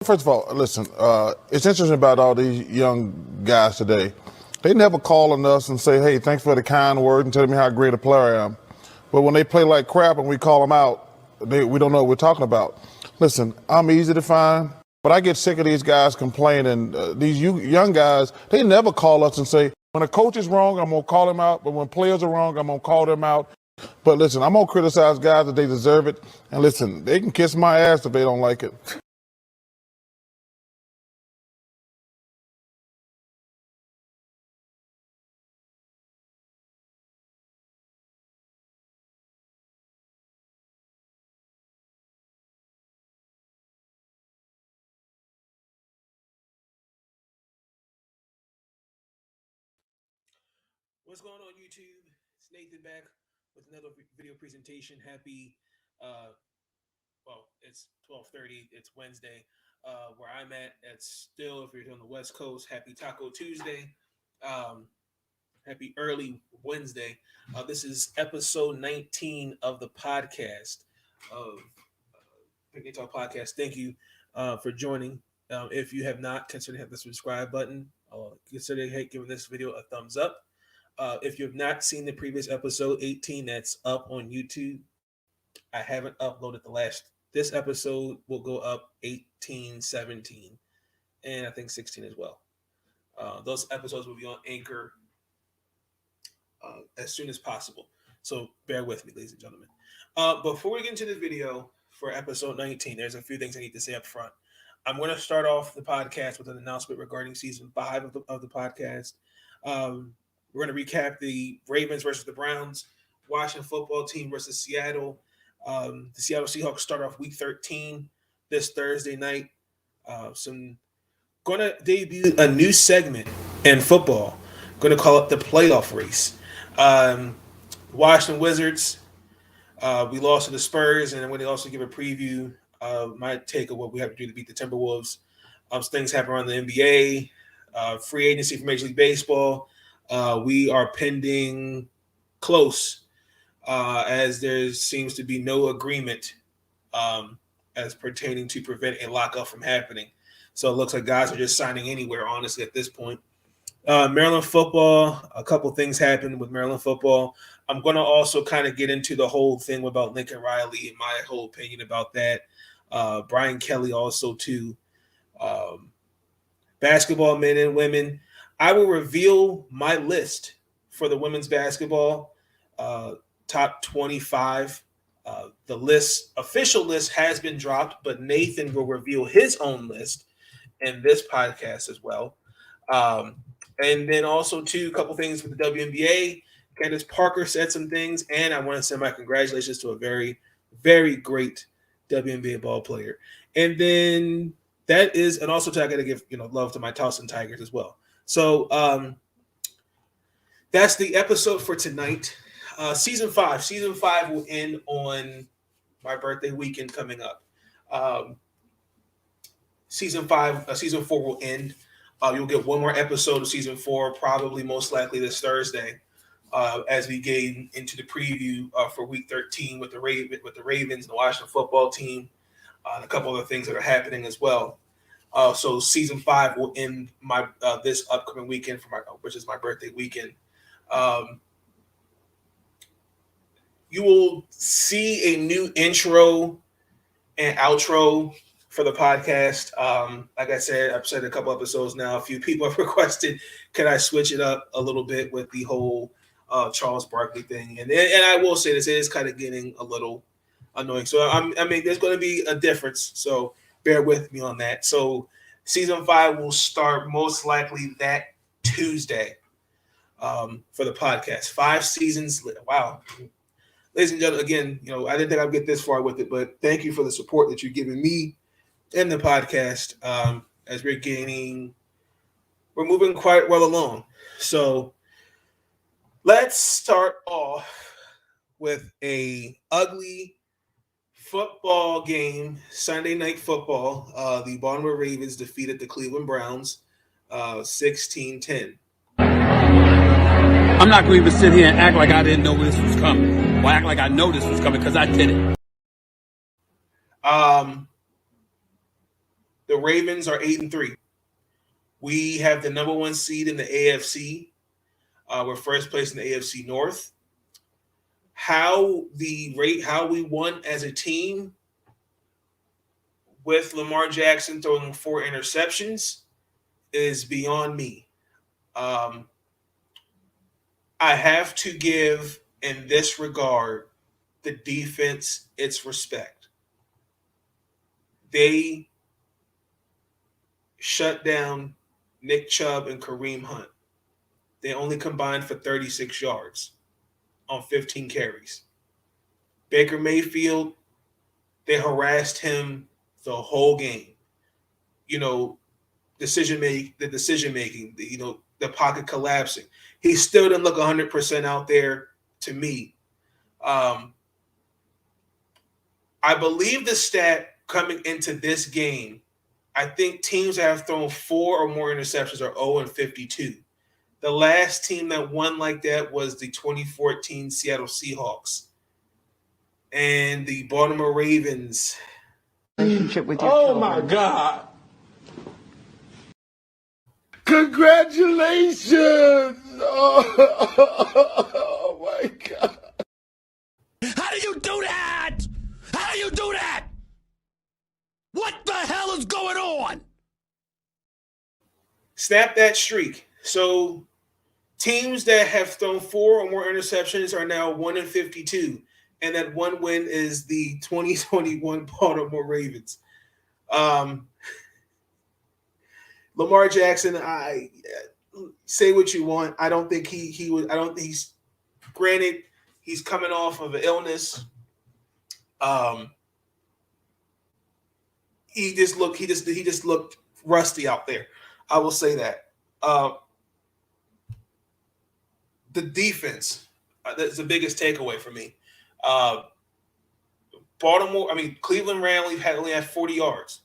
First of all, listen, it's interesting about all these young guys today. They never call on us and say, hey, thanks for the kind word and tell me how great a player I am. But when they play like crap and we call them out, we don't know what we're talking about. Listen, I'm easy to find, but I get sick of these guys complaining. These young guys, they never call us and say, when a coach is wrong, I'm going to call him out. But when players are wrong, I'm going to call them out. But listen, I'm going to criticize guys if they deserve it. And listen, they can kiss my ass if they don't like it. What's going on, YouTube? It's Nathan back with another video presentation. Happy, it's 12:30. It's Wednesday. Where I'm at, it's still, if you're on the West Coast, happy Taco Tuesday. Happy early Wednesday. This is episode 19 of the podcast of Picnic Talk Podcast. Thank you for joining. If you have not, consider hitting the subscribe button. Consider giving this video a thumbs up. If you have not seen the previous episode 18, that's up on YouTube. I haven't uploaded this episode will go up 18, 17, and I think 16 as well. Those episodes will be on Anchor as soon as possible. So bear with me, ladies and gentlemen. Before we get into the video for episode 19, there's a few things I need to say up front. I'm going to start off the podcast with an announcement regarding season 5 of the podcast. We're going to recap the Ravens versus the Browns, Washington football team versus Seattle. The Seattle Seahawks start off week 13 this Thursday night. Going to debut a new segment in football. Going to call it the playoff race. Washington Wizards, we lost to the Spurs, and I'm going to also give a preview of my take of what we have to do to beat the Timberwolves. Things happen around the NBA, free agency for Major League Baseball. We are pending close as there seems to be no agreement as pertaining to prevent a lockout from happening. So it looks like guys are just signing anywhere, honestly, at this point. Maryland football, a couple things happened with Maryland football. I'm going to also kind of get into the whole thing about Lincoln Riley and my whole opinion about that. Brian Kelly also too. Basketball, men and women. I will reveal my list for the women's basketball top 25. The official list has been dropped, but Nathan will reveal his own list in this podcast as well. And then also, a couple things with the WNBA. Candance Parker said some things, and I want to send my congratulations to a very, very great WNBA ball player. And then and also I got to give love to my Towson Tigers as well. So that's the episode for tonight. Season 5 will end on my birthday weekend coming up. Season 4 will end. You'll get one more episode of season 4, probably most likely this Thursday, as we get into the preview for week 13 with the Ravens, the Washington football team, and a couple other things that are happening as well. So season 5 will end my this upcoming weekend which is my birthday weekend. You will see a new intro and outro for the podcast. Like I said, I've said a couple episodes now. A few people have requested, can I switch it up a little bit with the whole Charles Barkley thing? And I will say this, it is kind of getting a little annoying. So there's going to be a difference. So bear with me on that. So season 5 will start most likely that Tuesday for the podcast. 5 seasons. Wow. Ladies and gentlemen, again, I didn't think I'd get this far with it, but thank you for the support that you're giving me in the podcast as we're moving quite well along. So let's start off with a ugly football game, Sunday night football. The Baltimore Ravens defeated the Cleveland Browns 16-10. I'm not going to even sit here and act like I didn't know this was coming. Or act like I know this was coming because I did it. The The Ravens are 8-3. We have the number 1 seed in the AFC. We're first place in the AFC North. How we won as a team with Lamar Jackson throwing 4 interceptions is beyond me. I have to give, in this regard, the defense its respect. They shut down Nick Chubb and Kareem Hunt. They only combined for 36 yards on 15 carries. Baker Mayfield, they harassed him the whole game. The decision making, the pocket collapsing. He still didn't look 100% out there to me. I believe the stat coming into this game, I think teams that have thrown 4 or more interceptions are 0-52. The last team that won like that was the 2014 Seattle Seahawks and the Baltimore Ravens. Oh my God. Congratulations! Oh my God. How do you do that? How do you do that? What the hell is going on? Snap that streak. So teams that have thrown 4 or more interceptions are now 1-52. And that one win is the 2021 Baltimore Ravens. Lamar Jackson, I say what you want. I don't think he would. I don't think he's. Granted, he's coming off of an illness. He just looked rusty out there. I will say that. The defense, that's the biggest takeaway for me. Cleveland only had 40 yards.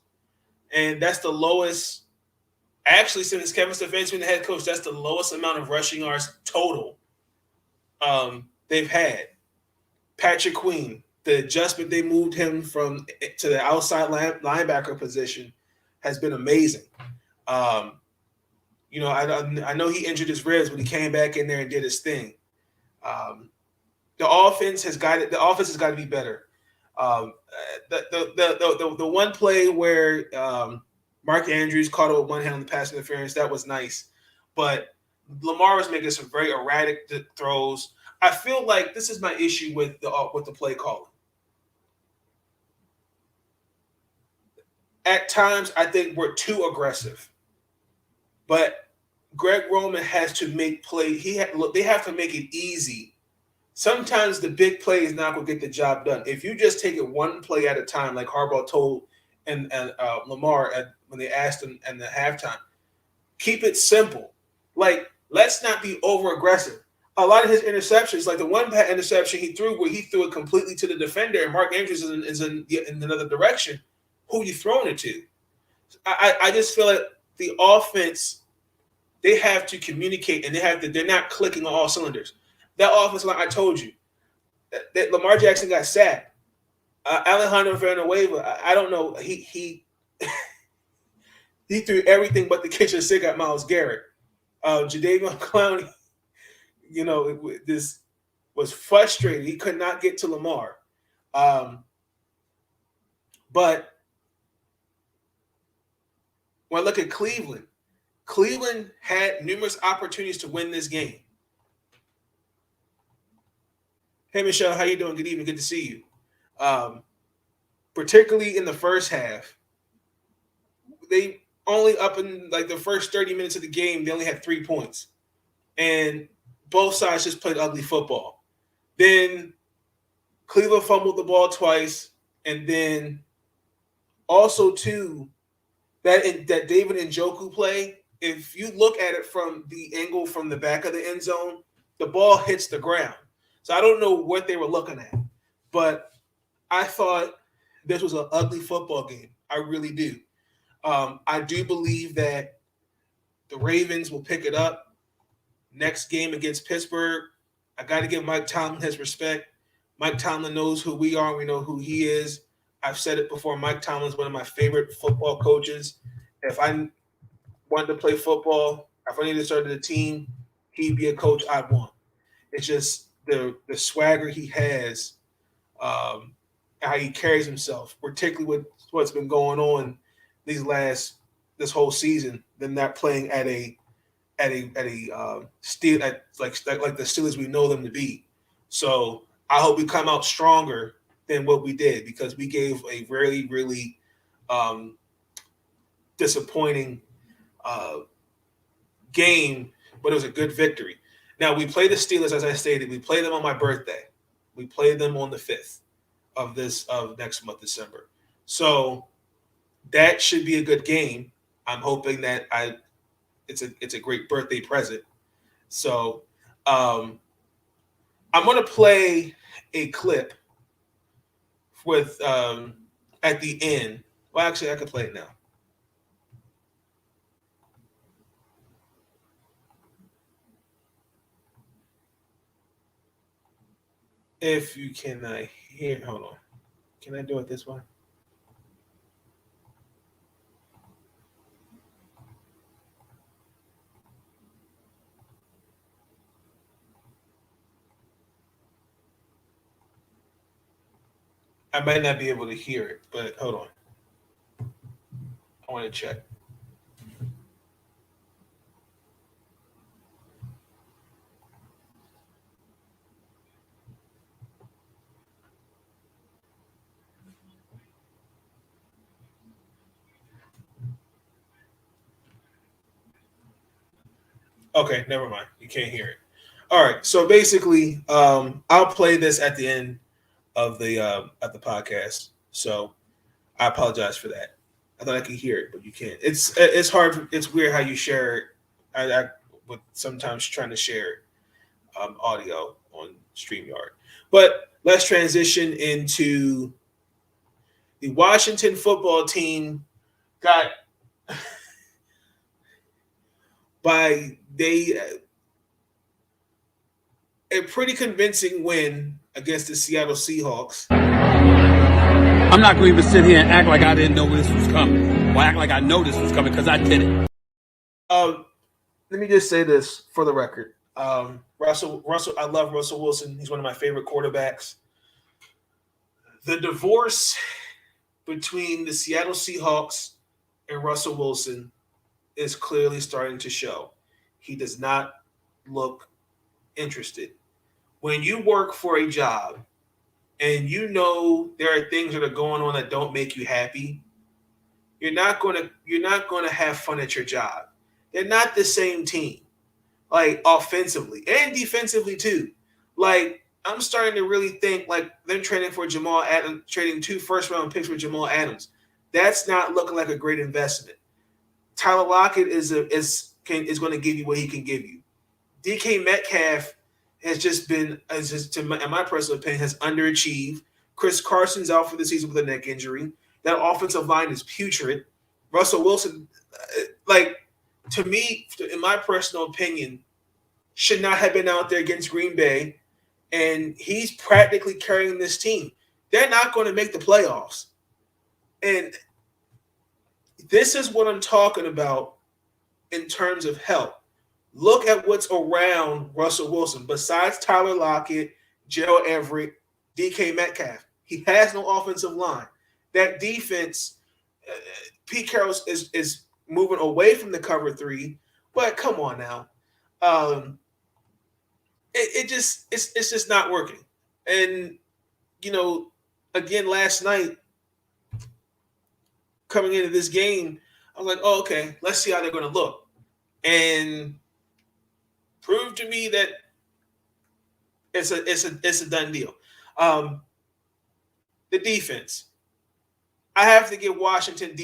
And that's the lowest, actually, since Kevin Stefanski been the head coach, that's the lowest amount of rushing yards total they've had. Patrick Queen, the adjustment they moved him to the outside linebacker position has been amazing. I know he injured his ribs, but he came back in there and did his thing. The offense has got to be better. The one play where Mark Andrews caught it with one hand on the pass interference, that was nice, but Lamar was making some very erratic throws. I feel like this is my issue with the play calling. At times, I think we're too aggressive. But Greg Roman has to make play. They have to make it easy. Sometimes the big play is not going to get the job done. If you just take it one play at a time, like Harbaugh told and Lamar when they asked him in the halftime, keep it simple. Like, let's not be over aggressive. A lot of his interceptions, like the one interception he threw where he threw it completely to the defender and Mark Andrews is in another direction, who are you throwing it to? I just feel like the offense, they have to communicate and they're not clicking on all cylinders. That offense, like I told you, that Lamar Jackson got sacked. Alejandro Wnba, I don't know. He threw everything but the kitchen sink at Myles Garrett. Jadeveon Clowney, this was frustrating. He could not get to Lamar. But when I look at Cleveland had numerous opportunities to win this game. Hey, Michelle, how you doing? Good evening. Good to see you. Particularly in the first half, they only up in like the first 30 minutes of the game, they only had 3 points. And both sides just played ugly football. Then Cleveland fumbled the ball twice. And then also, too, that David Njoku play, if you look at it from the angle from the back of the end zone, the ball hits the ground. So I don't know what they were looking at. But I thought this was an ugly football game. I really do. I do believe that the Ravens will pick it up next game against Pittsburgh. I got to give Mike Tomlin his respect. Mike Tomlin knows who we are. We know who he is. I've said it before. Mike Tomlin's one of my favorite football coaches. If I wanted to play football, if I needed to start a team, he'd be a coach I'd want. It's just the swagger he has, how he carries himself, particularly with what's been going on this whole season. Them not playing at a steel like the Steelers we know them to be. So I hope we come out stronger than what we did, because we gave a really, really disappointing game, but it was a good victory. Now, we play the Steelers, as I stated. We play them on my birthday. We play them on the 5th of next month, December. So that should be a good game. I'm hoping that it's a great birthday present. So I'm going to play a clip with at the end. Well, actually, I can play it now. If you can hear, hold on. Can I do it this way? I might not be able to hear it, but hold on. I want to check. Okay, never mind. You can't hear it. All right. So basically, I'll play this at the end of the podcast. So I apologize for that. I thought I could hear it, but you can't. It's hard. It's weird how you share it. I would sometimes trying to share audio on StreamYard. But let's transition into the Washington football team. Got a pretty convincing win against the Seattle Seahawks. I'm not going to even sit here and act like I didn't know this was coming, or act like I know this was coming, because I did it. Let me just say this for the record. Russell, I love Russell Wilson. He's one of my favorite quarterbacks. The divorce between the Seattle Seahawks and Russell Wilson is clearly starting to show. He does not look interested. When you work for a job and you know there are things that are going on that don't make you happy, you're not going to have fun at your job. They're not the same team, like offensively and defensively too. Like, I'm starting to really think like them trading for Jamal Adams, trading 2 first-round picks for Jamal Adams. That's not looking like a great investment. Tyler Lockett is going to give you what he can give you. DK Metcalf in my personal opinion, has underachieved. Chris Carson's out for the season with a neck injury. That offensive line is putrid. Russell Wilson, to me, in my personal opinion, should not have been out there against Green Bay, and he's practically carrying this team. They're not going to make the playoffs. And this is what I'm talking about in terms of help. Look at what's around Russell Wilson. Besides Tyler Lockett, Gerald Everett, DK Metcalf, he has no offensive line. That defense, Pete Carroll is moving away from the cover 3, but come on now. It's just not working. And, again, last night, coming into this game, I was like, oh, okay, let's see how they're going to look. And prove to me that it's a done deal. The defense. I have to give Washington's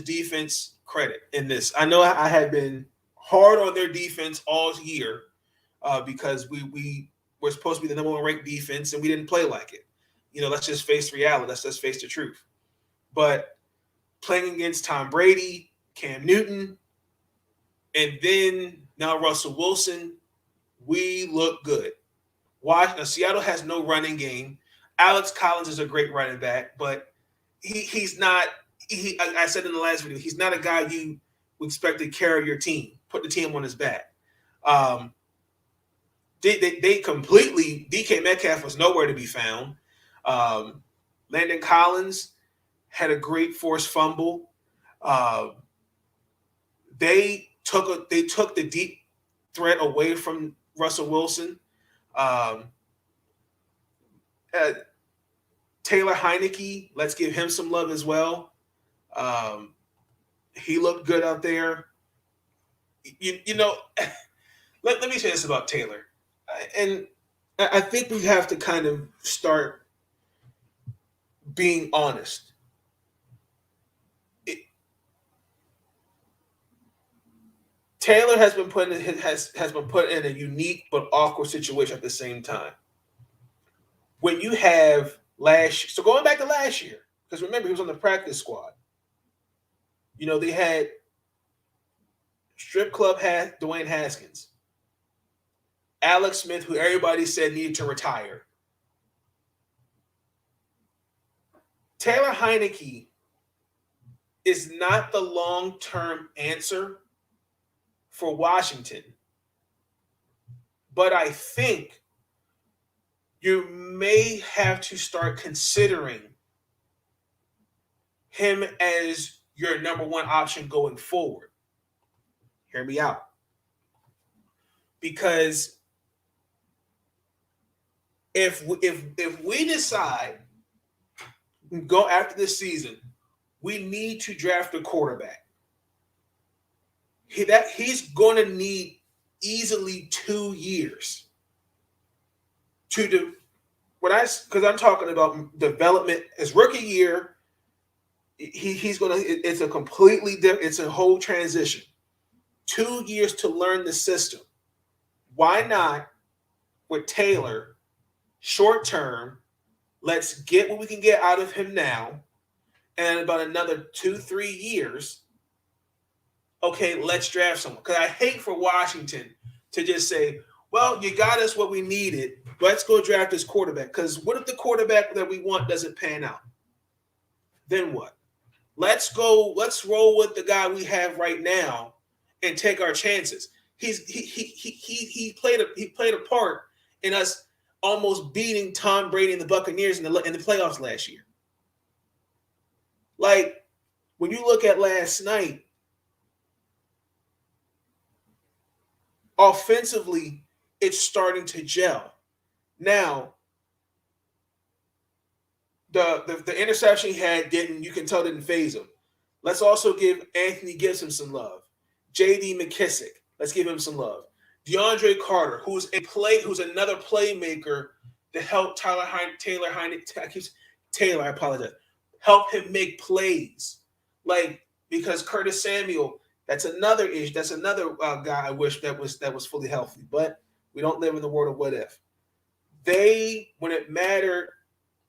defense credit in this. I know I had been hard on their defense all year because we were supposed to be the number 1 ranked defense and we didn't play like it. Let's just face reality. Let's just face the truth. But playing against Tom Brady, Cam Newton, and then now Russell Wilson, we look good. Seattle has no running game. Alex Collins is a great running back, but he's not. I said in the last video, he's not a guy you would expect to carry your team, put the team on his back. They completely, DK Metcalf was nowhere to be found. Landon Collins had a great forced fumble. They took the deep threat away from Russell Wilson. Taylor Heineke, let's give him some love as well. He looked good out there. You know, let me say this about Taylor. And I think we have to kind of start being honest. Taylor has been put in a unique but awkward situation at the same time. When you have so going back to last year, because remember he was on the practice squad. You know, they had strip club Dwayne Haskins, Alex Smith, who everybody said needed to retire. Taylor Heineke is not the long-term answer for Washington. But I think you may have to start considering him as your number one option going forward. Hear me out. Because if we decide go after this season, we need to draft a quarterback. He's going to need easily 2 years to do because I'm talking about development. His rookie year, he's going to. It's a completely different. It's a whole transition. 2 years to learn the system. Why not with Taylor? Short term, let's get what we can get out of him now, and about another 2-3 years. Okay, let's draft someone. Because I hate for Washington to just say, well, you got us what we needed. Let's go draft this quarterback. Because what if the quarterback that we want doesn't pan out? Then what? Let's roll with the guy we have right now and take our chances. He played a part in us almost beating Tom Brady and the Buccaneers in the playoffs last year. Like, when you look at last night, offensively, it's starting to gel. Now, the interception he had didn't phase him. Let's also give Anthony Gibson some love. J.D. McKissick, let's give him some love. DeAndre Carter, who's another playmaker to help Taylor Heineke. I apologize. Help him make plays, because Curtis Samuel. That's another issue. That's another guy I wish that was fully healthy. But we don't live in the world of what if. They, when it mattered,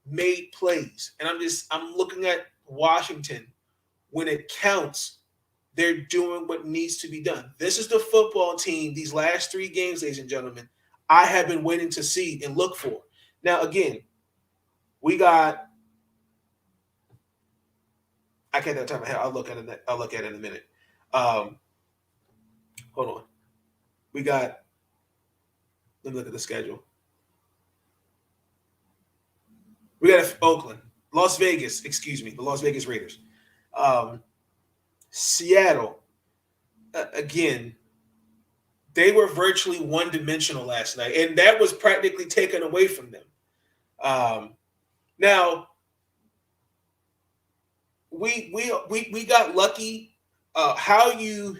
made plays. And I'm looking at Washington. When it counts, they're doing what needs to be done. This is the football team, these last 3 games, ladies and gentlemen, I have been waiting to see and look for. Now, again, we got – I can't have time. I'll look at it in a minute. Hold on. We got – let me look at the schedule. We got Oakland, Las Vegas, the Las Vegas Raiders. Seattle, again, they were virtually one-dimensional last night, and that was practically taken away from them. Now, we got lucky. How you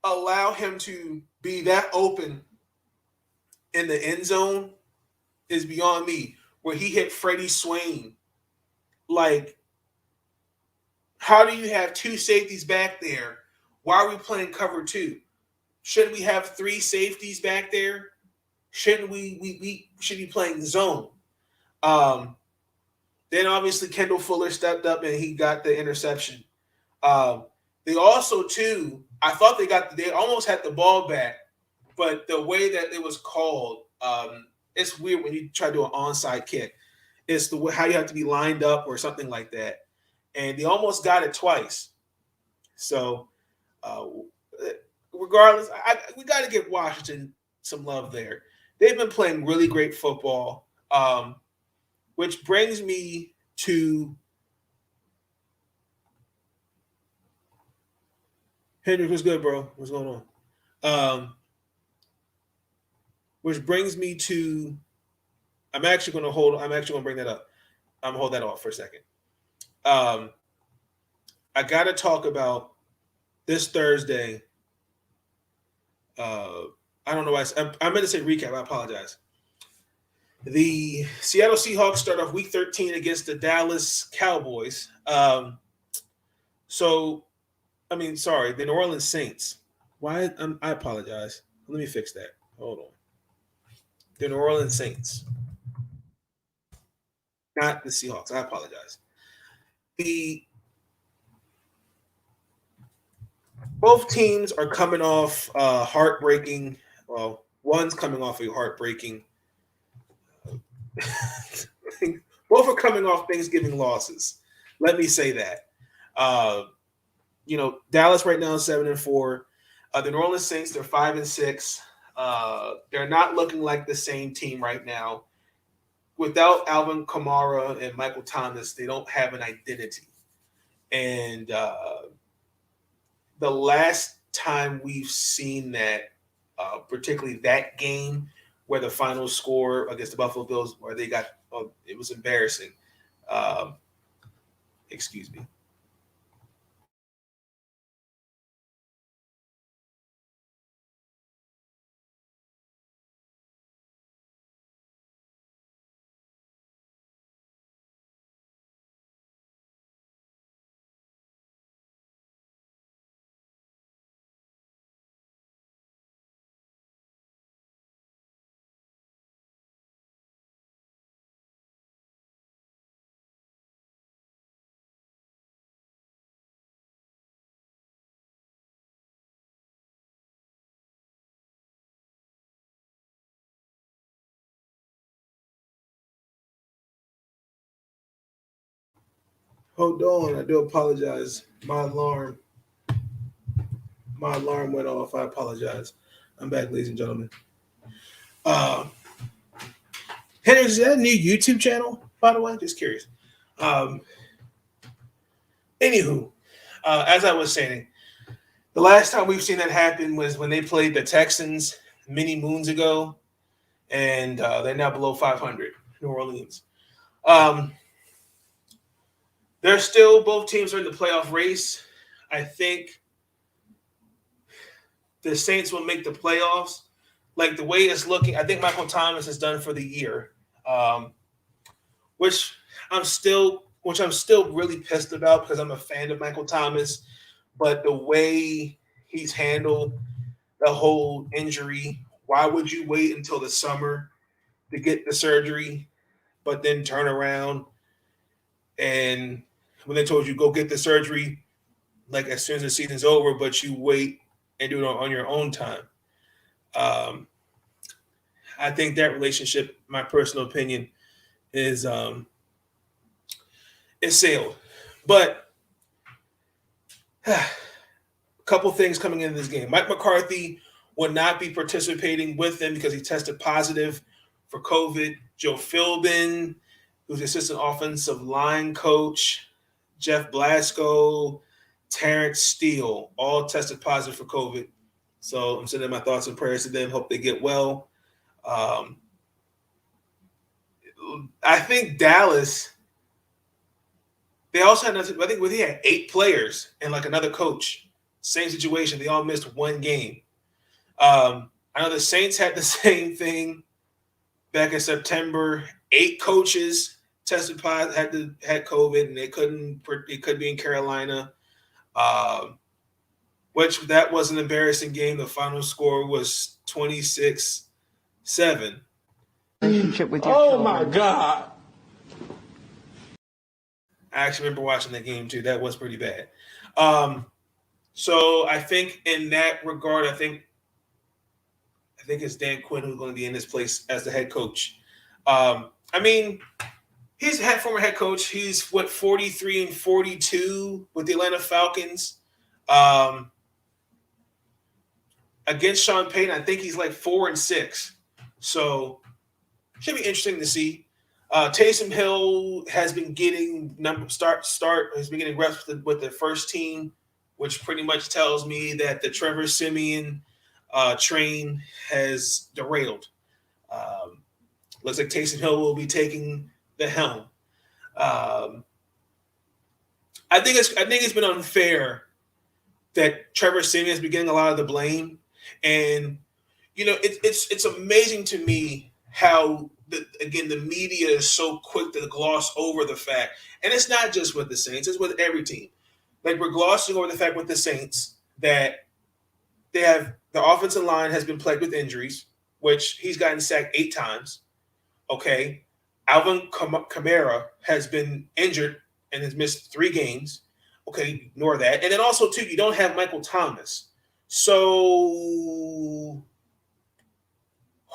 allow him to be that open in the end zone is beyond me. Where he hit Freddie Swain. How do you have 2 safeties back there? Why are we playing cover 2? Shouldn't we have 3 safeties back there? Shouldn't we should be playing zone? Then obviously Kendall Fuller stepped up and he got the interception. They also too, I thought they almost had the ball back but the way that it was called, it's weird when you try to do an onside kick. It's the way how you have to be lined up or something like that, and they almost got it twice. So, regardless, we got to give Washington some love there. They've been playing really great football, which brings me to Hendrix. What's good, bro? What's going on? Which brings me to I'm actually going to bring that up. I'm going to hold that off for a second. I got to talk about this Thursday. I don't know why I meant to say recap. I apologize. The Seattle Seahawks start off Week 13 against the Dallas Cowboys. The New Orleans Saints. Why? I apologize. Let me fix that. Hold on. The New Orleans Saints, not the Seahawks. I apologize. Both teams are coming off heartbreaking. Well, one's coming off a heartbreaking. Both are coming off Thanksgiving losses. Let me say that. Dallas right now is 7-4. The New Orleans Saints, they're 5-6. They're not looking like the same team right now. Without Alvin Kamara and Michael Thomas, they don't have an identity. And the last time we've seen that, particularly that game where the final score against the Buffalo Bills, where they got, it was embarrassing. Excuse me. Hold on. I do apologize. My alarm went off. I apologize. I'm back, ladies and gentlemen. Henry, is that a new YouTube channel, by the way? Just curious. Anywho, as I was saying, the last time we've seen that happen was when they played the Texans many moons ago, and they're now below 500, New Orleans. They're still, both teams are in the playoff race. I think the Saints will make the playoffs. Like the way it's looking, I think Michael Thomas is done for the year, which I'm still really pissed about because I'm a fan of Michael Thomas. But the way he's handled the whole injury, why would you wait until the summer to get the surgery, but then turn around and when they told you go get the surgery, like as soon as the season's over, but you wait and do it on your own time. I think that relationship, my personal opinion, is sailed. But a couple things coming into this game. Mike McCarthy will not be participating with them because he tested positive for COVID. Joe Philbin, who's the assistant offensive line coach, Jeff Blasco, Terrence Steele, all tested positive for COVID. So I'm sending my thoughts and prayers to them. Hope they get well. I think Dallas, they also had, I think they had 8 players and like another coach. Same situation. They all missed one game. I know the Saints had the same thing back in September. 8 coaches tested positive, had COVID, and it could be in Carolina. Which that was an embarrassing game. The final score was 26-7. Relationship with your Oh children. my God. I actually remember watching that game too. That was pretty bad. So I think in that regard, I think I think it's Dan Quinn who's going to be in this place as the head coach. He's a former head coach. He's 43-42 with the Atlanta Falcons. Against Sean Payton, I think he's like 4-6. So should be interesting to see. Taysom Hill has been getting has been getting reps with the first team, which pretty much tells me that the Trevor Siemian train has derailed. Looks like Taysom Hill will be taking the helm. I think it's been unfair that Trevor Siemian has been getting a lot of the blame, and it's amazing to me how the media is so quick to gloss over the fact, and it's not just with the Saints, it's with every team. Like, we're glossing over the fact with the Saints that the offensive line has been plagued with injuries, which he's gotten sacked 8 times. Okay. Alvin Kamara has been injured and has missed 3 games. Okay, ignore that. And then also, too, you don't have Michael Thomas. So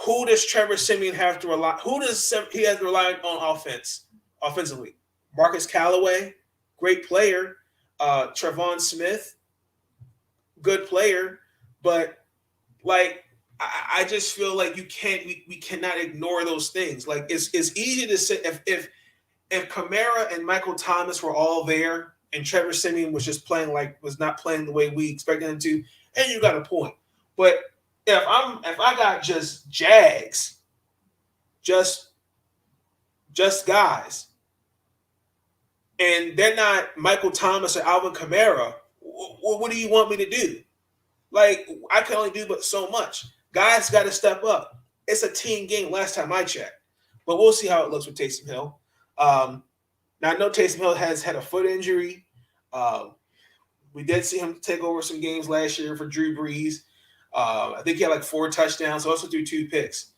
who does Trevor Siemian have to rely? Who does he have to rely on offensively? Marcus Callaway, great player. Trevon Smith, good player. But, like, I just feel like we cannot ignore those things. Like, it's easy to say if Kamara and Michael Thomas were all there and Trevor Siemian was not playing the way we expected him to, and you got a point. But if I got just Jags, just guys, and they're not Michael Thomas or Alvin Kamara, what do you want me to do? Like, I can only do but so much. Guys got to step up. It's a team game last time I checked. But we'll see how it looks with Taysom Hill. Now, I know Taysom Hill has had a foot injury. We did see him take over some games last year for Drew Brees. I think he had like 4 touchdowns. Also threw 2 picks,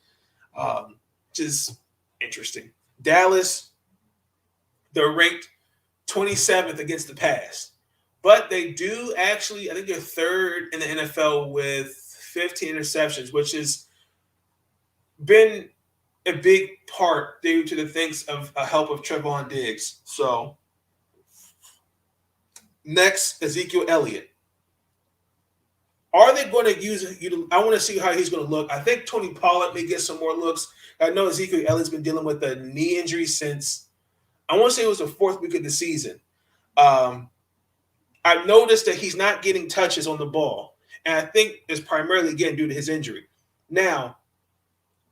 which is interesting. Dallas, they're ranked 27th against the pass. But they do actually, I think they're 3rd in the NFL with 15 interceptions, which has been a big part due to the things of a help of Trevon Diggs. So next, Ezekiel Elliott. Are they going to use – I want to see how he's going to look. I think Tony Pollard may get some more looks. I know Ezekiel Elliott's been dealing with a knee injury since – I want to say it was the 4th week of the season. I've noticed that he's not getting touches on the ball. And I think it's primarily, again, due to his injury. Now,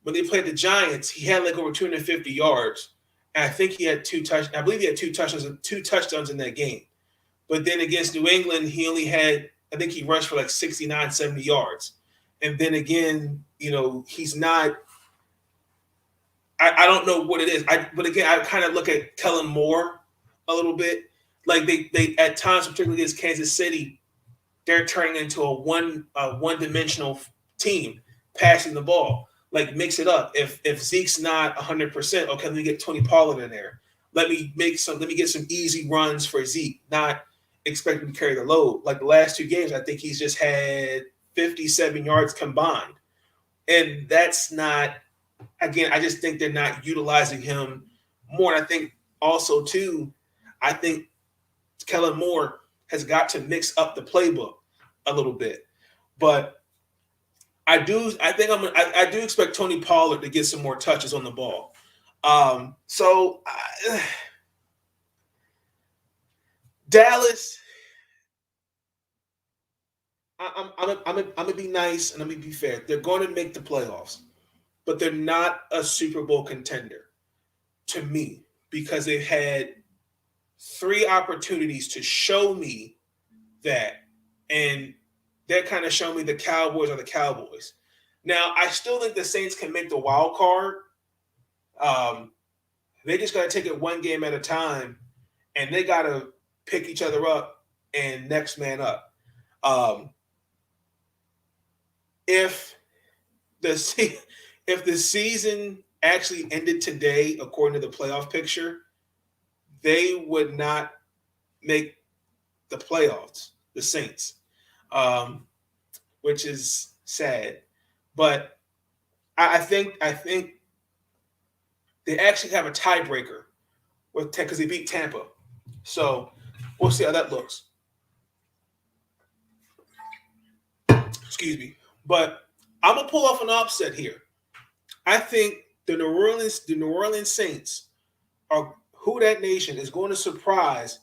when they played the Giants, he had like over 250 yards. And I think he had 2 touchdowns. I believe he had 2 touchdowns in that game. But then against New England, he only had, I think he rushed for like 69, 70 yards. And then again, he's not, I don't know what it is. But again, I kind of look at Kellen Moore a little bit. Like they at times, particularly against Kansas City, they're turning into a one-dimensional team, passing the ball. Like, mix it up. If Zeke's not 100%, okay, let me get Tony Pollard in there. Let me get some easy runs for Zeke, not expect him to carry the load. Like the last 2 games, I think he's just had 57 yards combined. And that's not, again, I just think they're not utilizing him more. And I think also, too, I think Kellen Moore has got to mix up the playbook a little bit. But I do expect Tony Pollard to get some more touches on the ball. Dallas, I'm gonna be nice and I'm gonna be fair. They're going to make the playoffs, but they're not a Super Bowl contender to me because they've had 3 opportunities to show me that, and that kind of show me the Cowboys are the Cowboys. Now, I still think the Saints can make the wild card. They just got to take it one game at a time, and they got to pick each other up and next man up. If the season actually ended today, according to the playoff picture, they would not make the playoffs, the Saints, which is sad. But I think they actually have a tiebreaker with because they beat Tampa. So we'll see how that looks. Excuse me. But I'm gonna pull off an upset here. I think the New Orleans Saints are who that nation is going to surprise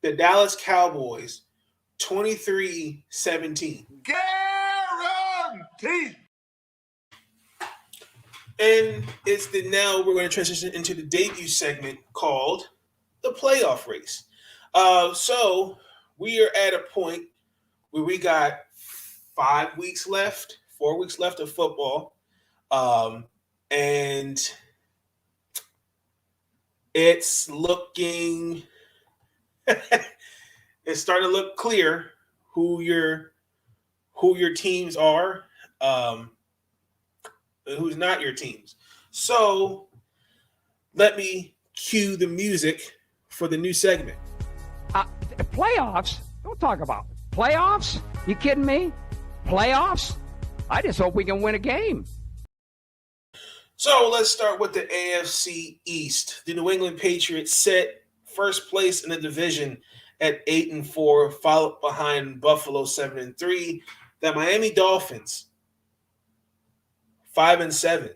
the Dallas Cowboys 23-17. Guaranteed. And now we're going to transition into the debut segment called the playoff race. So we are at a point where we got 4 weeks left of football. And it's looking it's starting to look clear who your teams are, who's not your teams. So let me cue the music for the new segment. Playoffs? Don't talk about playoffs. You kidding me? Playoffs? I just hope we can win a game. So let's start with the AFC East. The New England Patriots set first place in the division at 8-4, followed behind Buffalo 7-3. The Miami Dolphins 5-7,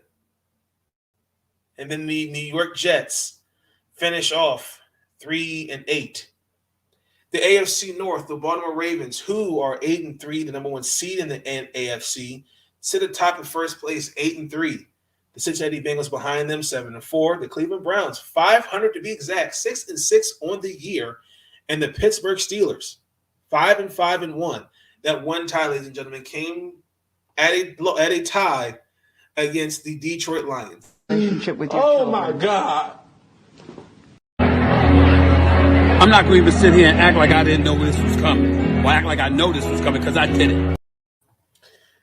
and then the New York Jets finish off 3-8. The AFC North, the Baltimore Ravens, who are 8-3, the number one seed in the AFC, sit atop in first place 8-3. The Cincinnati Bengals behind them 7-4. The Cleveland Browns 500 to be exact, 6-6 on the year, and the Pittsburgh Steelers 5-1. That one tie, ladies and gentlemen, came at a tie against the Detroit Lions. Oh my God. I'm not going to even sit here and act like I didn't know this was coming, or act like I know this was coming, because I did it.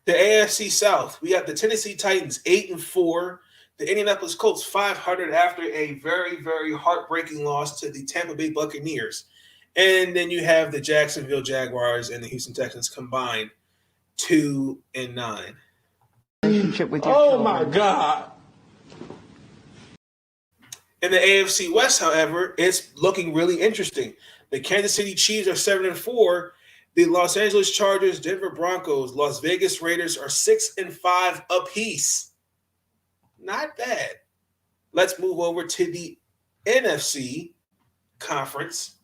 The AFC South, we have the Tennessee Titans 8-4, the Indianapolis Colts 500 after a very, very heartbreaking loss to the Tampa Bay Buccaneers. And then you have the Jacksonville Jaguars and the Houston Texans combined 2-9. Oh my God. In the AFC West, however, it's looking really interesting. The Kansas City Chiefs are 7-4. The Los Angeles Chargers, Denver Broncos, Las Vegas Raiders are 6-5 apiece. Not bad. Let's move over to the NFC conference.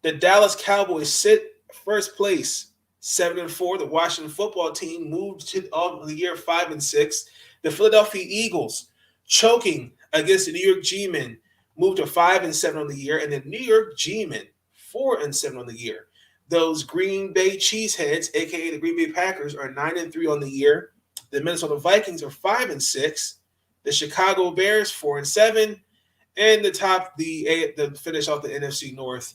The Dallas Cowboys sit first place, 7-4. The Washington football team moved to the year 5-6. The Philadelphia Eagles choking against the New York G-Men moved to 5-7 on the year, and the New York G-Men 4-7 on the year. Those Green Bay Cheeseheads, aka the Green Bay Packers, are 9-3 on the year. The Minnesota Vikings are 5-6. The Chicago Bears 4-7, and the finish off the NFC North.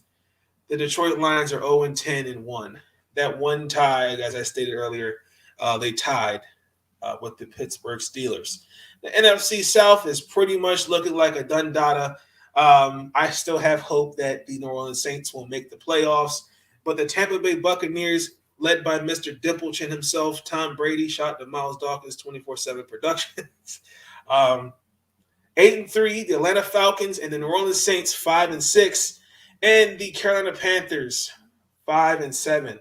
The Detroit Lions are 0-10-1. That one tie, as I stated earlier, they tied with the Pittsburgh Steelers. The NFC South is pretty much looking like a done data. I still have hope that the New Orleans Saints will make the playoffs, but the Tampa Bay Buccaneers, led by Mr. Dimplechin himself, Tom Brady, shot to Miles Dawkins 24/7 Productions. 8-3, the Atlanta Falcons and the New Orleans Saints 5-6, and the Carolina Panthers 5-7.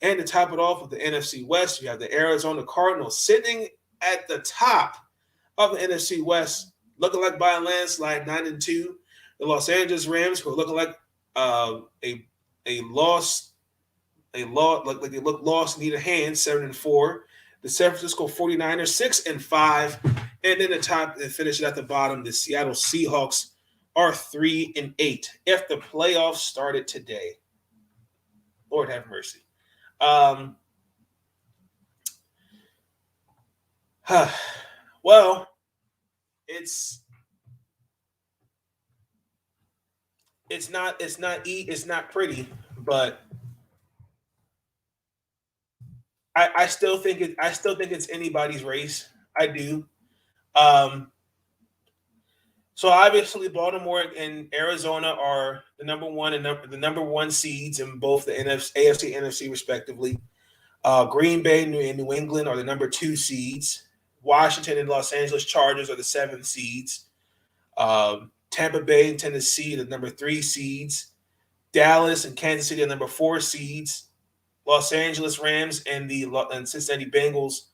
And to top it off with the NFC West, you have the Arizona Cardinals sitting at the top of the NFC West, looking like by a landslide, 9-2. The Los Angeles Rams, who are looking like a loss, like they look lost, need a hand, 7-4. The San Francisco 49ers 6-5, and then the top and finish it at the bottom. The Seattle Seahawks are 3-8. If the playoffs started today, Lord have mercy. Well, it's not pretty, but I still think it's anybody's race. I do. So obviously Baltimore and Arizona are the number one and the number one seeds in both the AFC and NFC respectively. Green Bay and New England are the number two seeds. Washington and Los Angeles Chargers are the 7 seeds. Tampa Bay and Tennessee, the number 3 seeds. Dallas and Kansas City are number 4 seeds. Los Angeles Rams and Cincinnati Bengals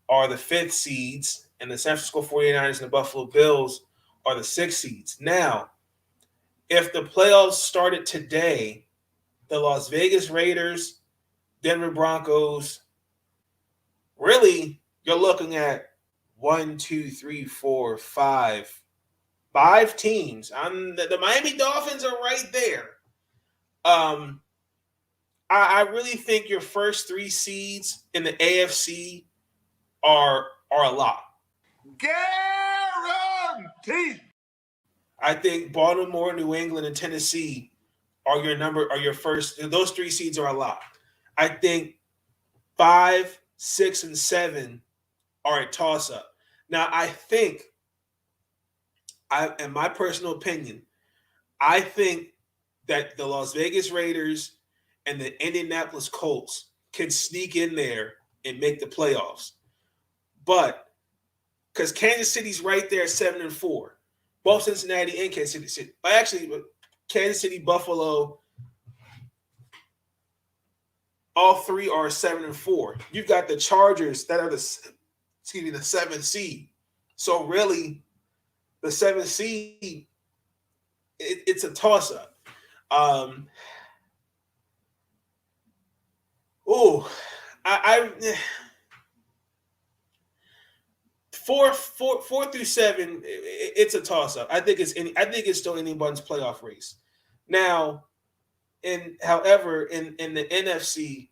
are the 5th seeds. And the San Francisco 49ers and the Buffalo Bills are the 6th seeds. Now, if the playoffs started today, the Las Vegas Raiders, Denver Broncos, really, you're looking at 5 teams. The Miami Dolphins are right there. I really think your first 3 seeds in the AFC are a lot. Guaranteed. I think Baltimore, New England, and Tennessee are your first. Those 3 seeds are a lot. I think 5, 6, and 7 are a toss-up. Now, I think, in my personal opinion, I think that the Las Vegas Raiders and the Indianapolis Colts can sneak in there and make the playoffs. But because Kansas City's right there at 7-4, both Cincinnati and Kansas City. Actually, Kansas City, Buffalo, all 3 are 7-4. You've got the Chargers that are the 7th seed. So really, the 7th seed, it's a toss-up. Four through 7, it's a toss-up. I think it's still anyone's playoff race. Now, however, in the NFC,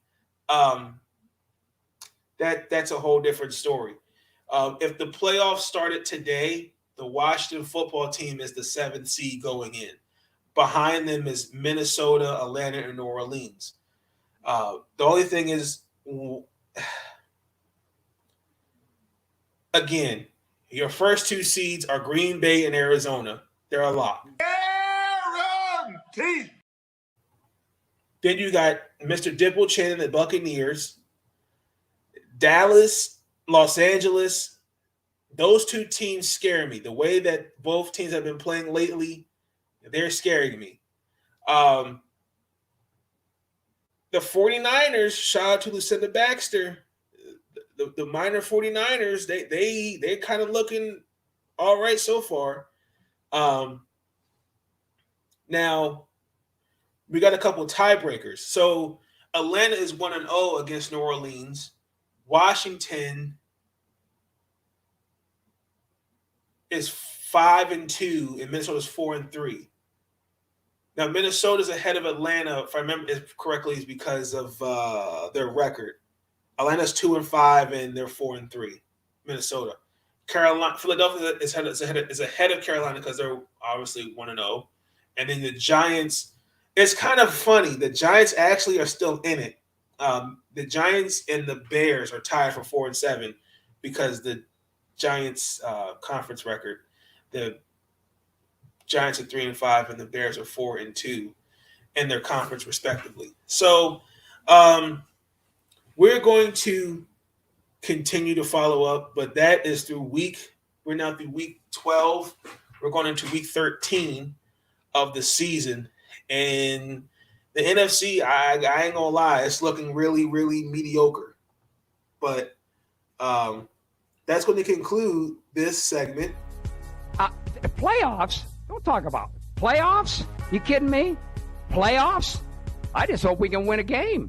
that's a whole different story. If the playoffs started today, the Washington football team is the 7th seed going in. Behind them is Minnesota, Atlanta, and New Orleans. The only thing is, again, your first 2 seeds are Green Bay and Arizona. They're a lot. Guaranteed. Then you got Mr. Dipple Chin and the Buccaneers. Dallas, Los Angeles. Those 2 teams scare me. The way that both teams have been playing lately, they're scaring me. The 49ers, shout out to Lucinda Baxter. The minor 49ers, they're kind of looking all right so far. Now, we got a couple of tiebreakers. So Atlanta is 1-0 against New Orleans. Washington is 5-2, and Minnesota's 4-3. Now, Minnesota's ahead of Atlanta, if I remember it correctly, is because of their record. Atlanta's 2-5, and they're 4-3. Minnesota, Philadelphia is ahead of Carolina because they're obviously 1-0, and then the Giants. It's kind of funny. The Giants actually are still in it. The Giants and the Bears are tied for 4-7 because the Giants' conference record. The Giants are 3-5, and the Bears are 4-2 in their conference, respectively. So, we're going to continue to follow up, but that is through we're now through week 12. We're going into week 13 of the season. And the NFC, I ain't gonna lie, it's looking really, really mediocre. But that's going to conclude this segment. Playoffs? Don't talk about playoffs. You kidding me? Playoffs? I just hope we can win a game.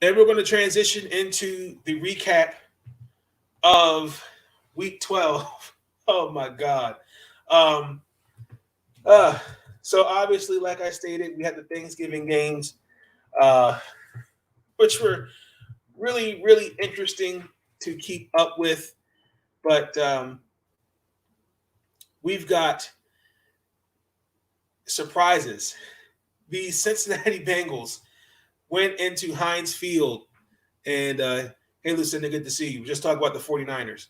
And we're going to transition into the recap of week 12. Oh my God. So obviously, like I stated, we had the Thanksgiving games, which were really, really interesting to keep up with. But we've got surprises. The Cincinnati Bengals went into Heinz Field, and hey, Lucinda, good to see you. We just talked about the 49ers.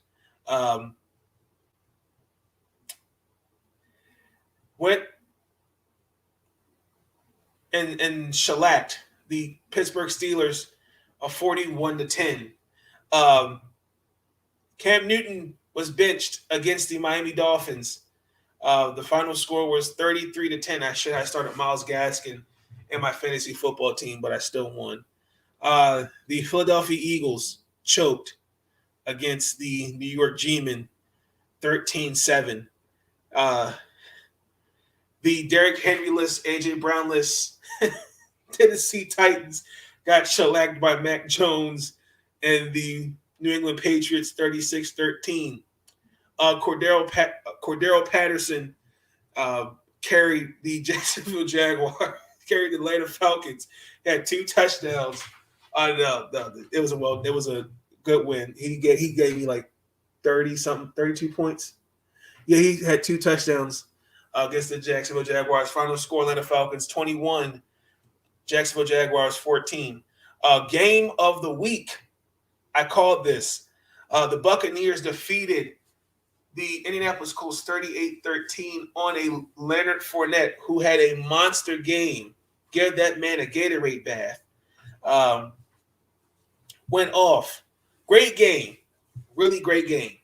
Went and shellacked the Pittsburgh Steelers a 41-10. Cam Newton was benched against the Miami Dolphins. The final score was 33-10. I started Myles Gaskin in my fantasy football team, but I still won. The Philadelphia Eagles choked against the New York G-Men 13-7. The Derrick Henry-less, A.J. Brown-less Tennessee Titans got shellacked by Mac Jones and the New England Patriots 36-13. Cordero Patterson carried the Jacksonville Jaguars, carried the Atlanta Falcons, had 2 touchdowns. It was a good win. He gave me like 32 points. Yeah, he had 2 touchdowns against the Jacksonville Jaguars. Final score: Atlanta Falcons 21, Jacksonville Jaguars 14. Game of the week. I called this. The Buccaneers defeated the Indianapolis Colts 38-13 on a Leonard Fournette who had a monster game. Give that man a Gatorade bath. Went off. Great game. Really great game.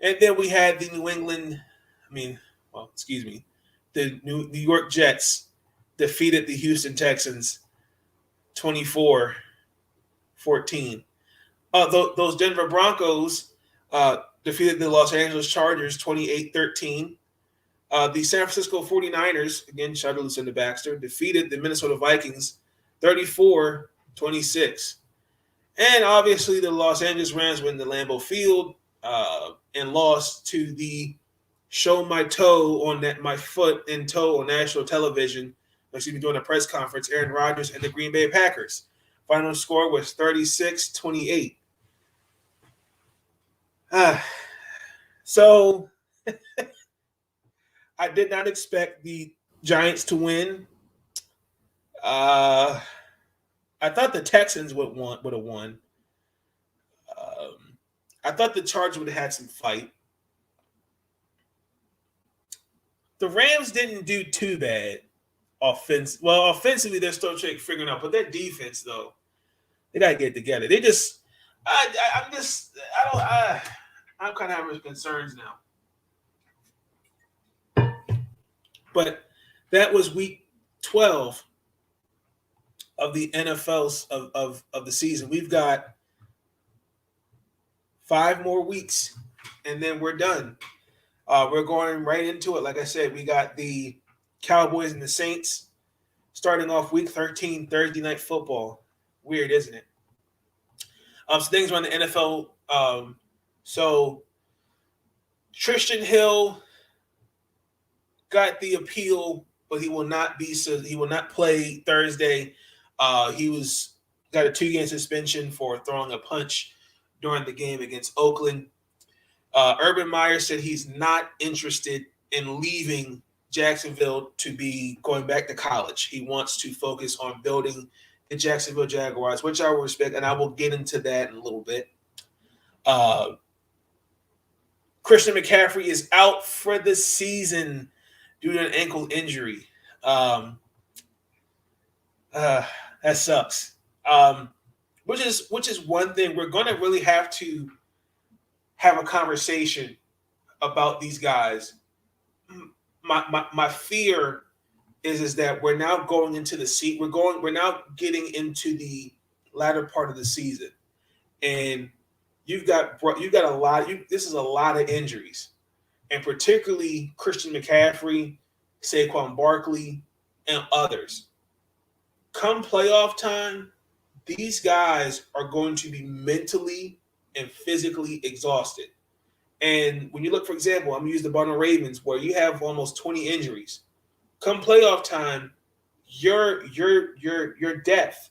And then we had the the New York Jets defeated the Houston Texans 24-14. Those Denver Broncos defeated the Los Angeles Chargers 28-13. The San Francisco 49ers, again, shout out to Lucinda Baxter, defeated the Minnesota Vikings 34-26. And obviously the Los Angeles Rams went to Lambeau Field and lost to the show my foot and toe on national television. Actually, doing a press conference, Aaron Rodgers and the Green Bay Packers. Final score was 36-28. So I did not expect the Giants to win. I thought the Texans would have won. I thought the Chargers would have had some fight. The Rams didn't do too bad offensively, they're still figuring out, but their defense, though, they gotta get together. They just, I'm kind of having concerns now. But that was week 12 of the NFL's of the season. We've got 5 more weeks, and then we're done. We're going right into it. Like I said, we got the Cowboys and the Saints starting off week 13, Thursday night football. Weird, isn't it? So things around the NFL. So Tristan Hill got the appeal, but he will not play Thursday. He got a 2-game suspension for throwing a punch during the game against Oakland. Urban Meyer said he's not interested in leaving Jacksonville to be going back to college. He wants to focus on building the Jacksonville Jaguars, which I will respect, and I will get into that in a little bit. Christian McCaffrey is out for the season due to an ankle injury. That sucks. Which is one thing we're going to really have to have a conversation about these guys. My fear is that we're now going into the we're now getting into the latter part of the season, and you've got a lot. This is a lot of injuries, and particularly Christian McCaffrey, Saquon Barkley, and others. Come playoff time, these guys are going to be mentally and physically exhausted. And when you look, for example, I'm going to use the Baltimore Ravens, where you have almost 20 injuries. Come playoff time, your depth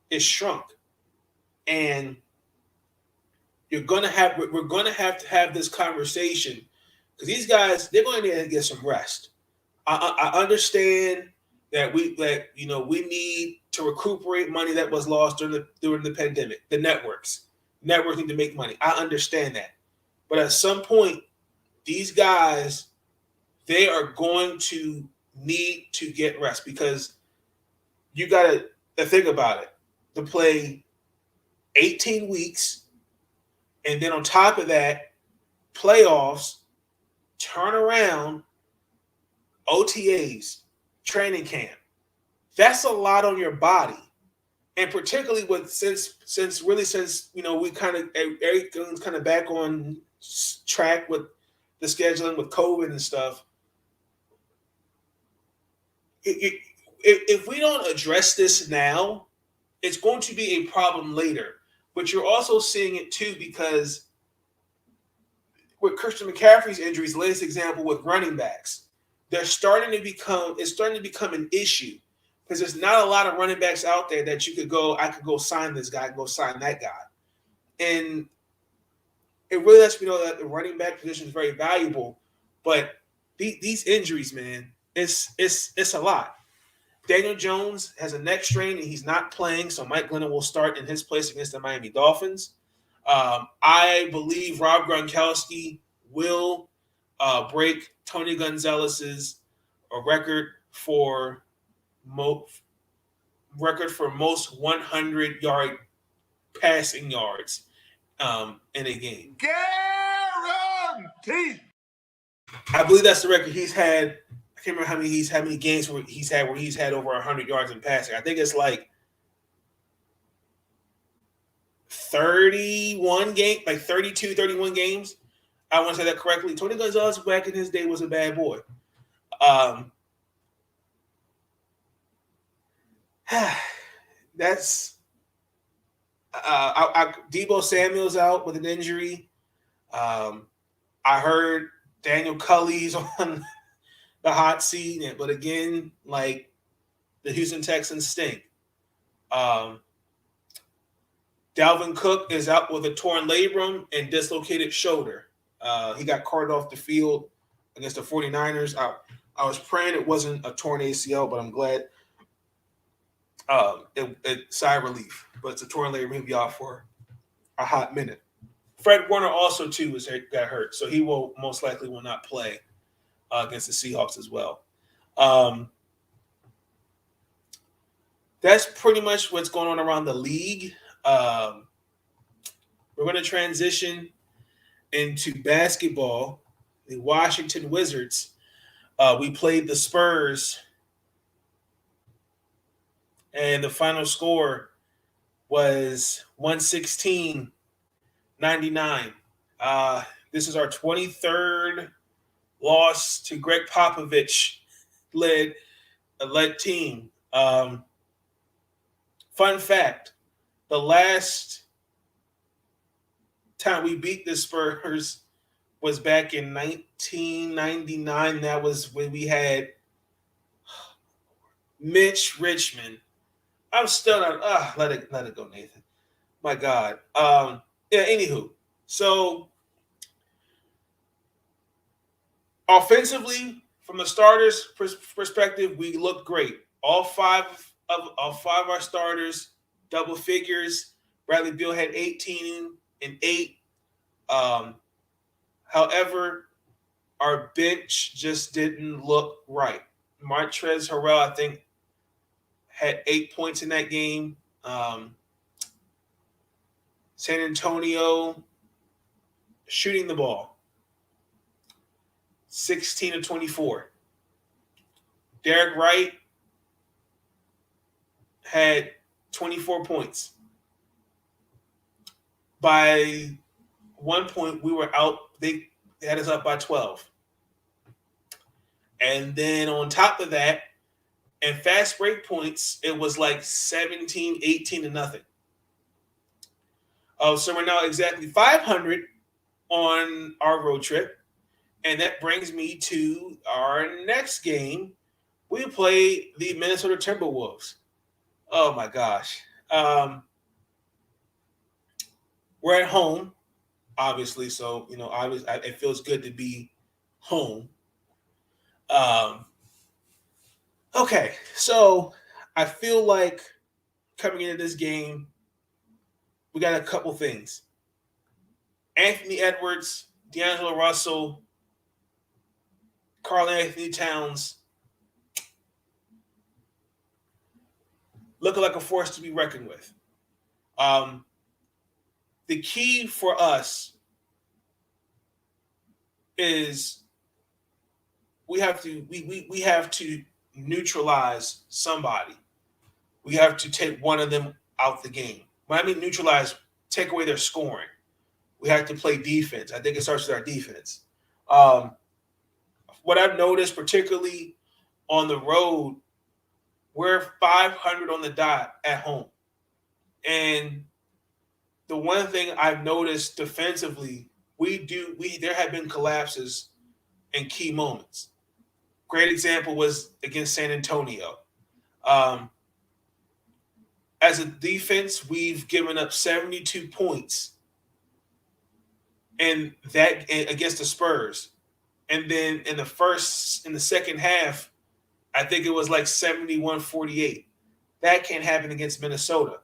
is shrunk, and we're going to have to have this conversation, because these guys, they're going to need to get some rest. I understand that we need to recuperate money that was lost during the pandemic. The networks need to make money. I understand that. But at some point, these guys, they are going to need to get rest, because you got to think about it. To play 18 weeks And then on top of that, playoffs, turn around, OTAs, training camp. That's a lot on your body. And particularly since we kind of everything's kind of back on track with the scheduling with COVID and stuff. If we don't address this now, it's going to be a problem later. But you're also seeing it too because with Christian McCaffrey's injuries, latest example with running backs, it's starting to become an issue because there's not a lot of running backs out there that I could go sign this guy, go sign that guy. And it really lets me know that the running back position is very valuable. But these injuries, man, it's a lot. Daniel Jones has a neck strain and he's not playing, so Mike Glennon will start in his place against the Miami Dolphins. I believe Rob Gronkowski will break Tony Gonzalez's record for most 100-yard passing yards in a game. Guaranteed. I believe that's the record he's had. I can't remember how many games where he's had over 100 yards in passing. I think it's like 31 games. I want to say that correctly. Tony Gonzalez back in his day was a bad boy. That's Deebo Samuel's out with an injury. I heard Daniel Culley's on the hot seat, but again, like the Houston Texans stink. Dalvin Cook is out with a torn labrum and dislocated shoulder. He got carted off the field against the 49ers. I was praying it wasn't a torn ACL, but I'm glad it sigh of relief. But it's a torn labrum. He'll be out for a hot minute. Fred Warner also, too, got hurt, so he will most likely will not play against the Seahawks as well. That's pretty much what's going on around the league. We're going to transition into basketball. The Washington Wizards. We played the Spurs, and the final score was 116-99. This is our 23rd loss to Greg Popovich led team. Fun fact, the last time we beat the Spurs was back in 1999. That was when we had Mitch Richmond. I'm still not. Let it go, Nathan. My God. Anywho, so offensively, from the starters' perspective, we look great. All five of our starters, double figures. Bradley Beal had 18 and 8. However, our bench just didn't look right. Montrezl Harrell, I think, had 8 points in that game. San Antonio shooting the ball, 16 of 24. Derek Wright had 24 points. By one point, we were out. They had us up by 12. And then on top of that, and fast break points, it was like 17, 18 to nothing. So we're now exactly 500 on our road trip. And that brings me to our next game. We play the Minnesota Timberwolves. Oh, my gosh. We're at home, obviously. So, obviously, it feels good to be home. Okay, so I feel like coming into this game, we got a couple things. Anthony Edwards, D'Angelo Russell, Karl Anthony Towns looking like a force to be reckoned with. the key for us is we have to neutralize somebody. We have to take one of them out the game. When I mean neutralize, take away their scoring. We have to play defense. I think it starts with our defense. What I've noticed, particularly on the road, we're 500 on the dot at home. And the one thing I've noticed defensively, there have been collapses in key moments. Great example was against San Antonio. As a defense, we've given up 72 points and that against the Spurs. And then in the second half, I think it was like 71-48. That can't happen against Minnesota.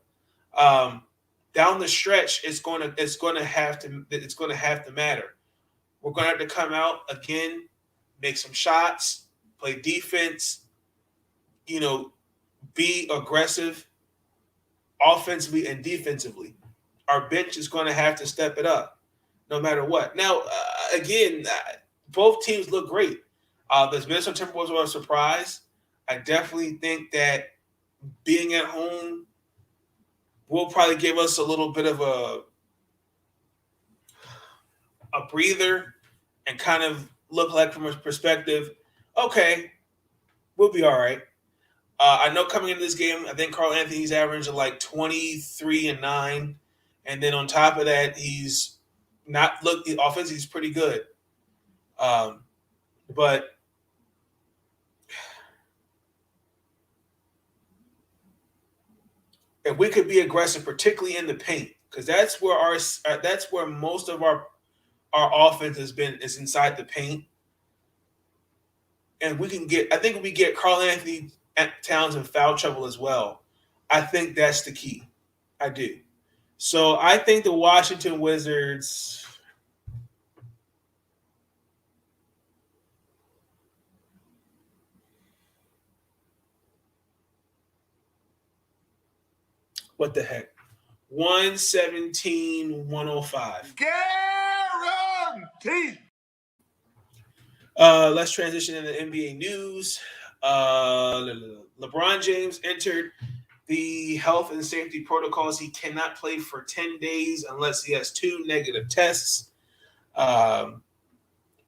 Down the stretch, it's going to have to matter. We're going to have to come out again, make some shots, play defense, be aggressive offensively and defensively. Our bench is going to have to step it up no matter what. Now, again, both teams look great. The Minnesota Timberwolves were a surprise. I definitely think that being at home will probably give us a little bit of a breather and kind of look like from a perspective, okay, we'll be all right. I know coming into this game, I think Carl Anthony's averaging like 23-9. And then on top of that, he's not looked the offense, he's pretty good. But if we could be aggressive, particularly in the paint, because that's where most of our offense is inside the paint. And I think if we get Carl Anthony Towns in foul trouble as well, I think that's the key. I do. So I think the Washington Wizards, what the heck? 117-105. Guaranteed. Let's transition into NBA news. LeBron James entered the health and safety protocols. He cannot play for 10 days unless he has 2 negative tests.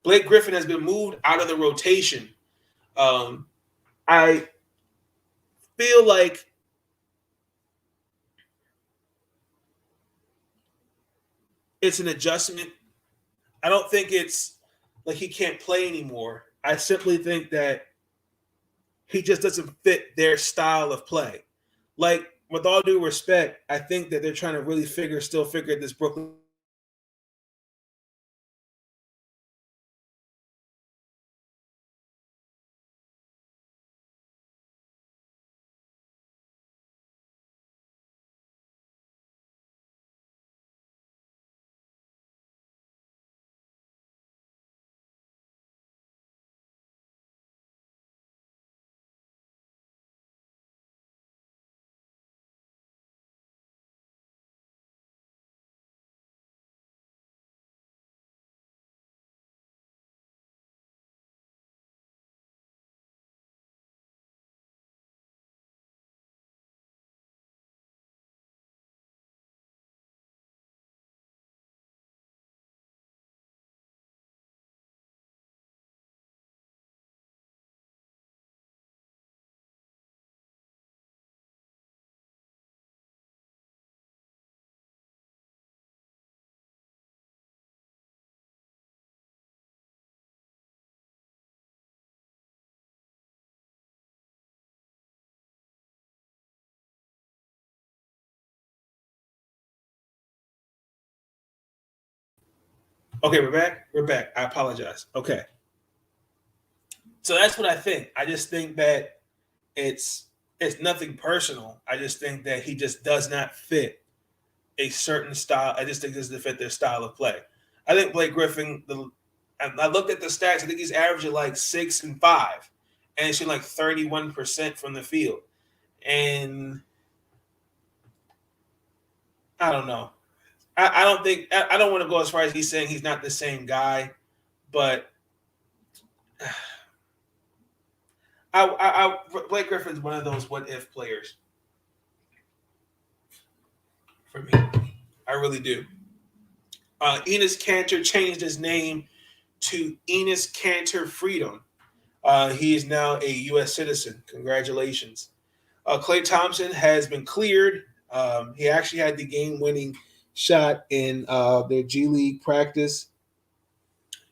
Blake Griffin has been moved out of the rotation. I feel like it's an adjustment. I don't think it's like he can't play anymore. I simply think that he just doesn't fit their style of play. Like, with all due respect, I think that they're trying to really figure this Brooklyn. Okay, we're back. We're back. I apologize. Okay. So that's what I think. I just think that it's nothing personal. I just think that he just does not fit a certain style. I just think this doesn't fit their style of play. I think Blake Griffin, I looked at the stats. I think he's averaging like 6 and 5, and he's shooting like 31% from the field. And I don't know. I don't want to go as far as he's saying he's not the same guy, but Blake Griffin's one of those what if players for me. I really do. Enes Kanter changed his name to Enes Kanter Freedom. He is now a U.S. citizen. Congratulations. Klay Thompson has been cleared. He actually had the game-winning shot in their G League practice.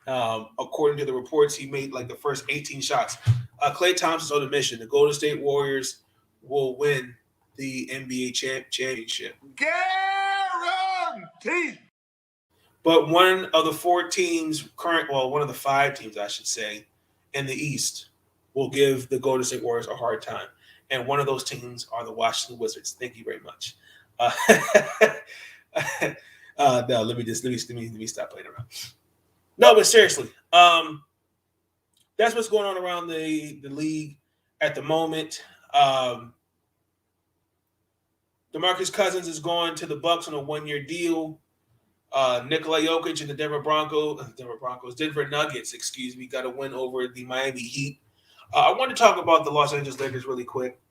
According to the reports, he made like the first 18 shots. Klay Thompson's on a mission. The Golden State Warriors will win the NBA championship. Guaranteed. But one of the one of the 5 teams, I should say, in the East will give the Golden State Warriors a hard time. And one of those teams are the Washington Wizards. Thank you very much. No, let me stop playing around. No, but seriously, that's what's going on around the league at the moment. DeMarcus Cousins is going to the Bucks on a 1-year deal. Nikola Jokic and the Denver Nuggets, got a win over the Miami Heat. I want to talk about the Los Angeles Lakers really quick.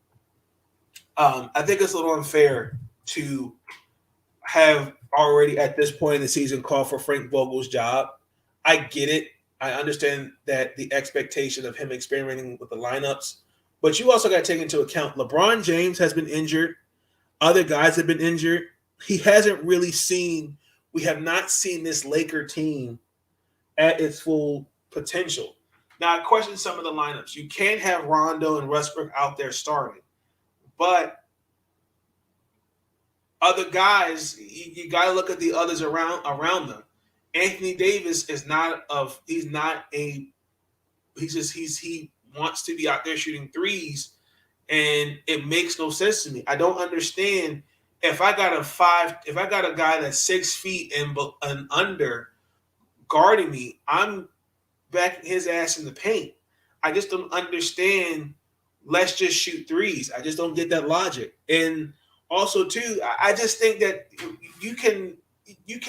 I think it's a little unfair to have already at this point in the season call for Frank Vogel's job. I get it. I understand that the expectation of him experimenting with the lineups, but you also got to take into account LeBron James has been injured. Other guys have been injured. We have not seen this Laker team at its full potential. Now, I question some of the lineups. You can't have Rondo and Westbrook out there starting, but other guys, you got to look at the others around them. Anthony Davis he wants to be out there shooting threes, and it makes no sense to me. I don't understand if I got a guy that's 6 feet and under guarding me, I'm backing his ass in the paint. I just don't understand. Let's just shoot threes. I just don't get that logic. And also, too, I just think that you can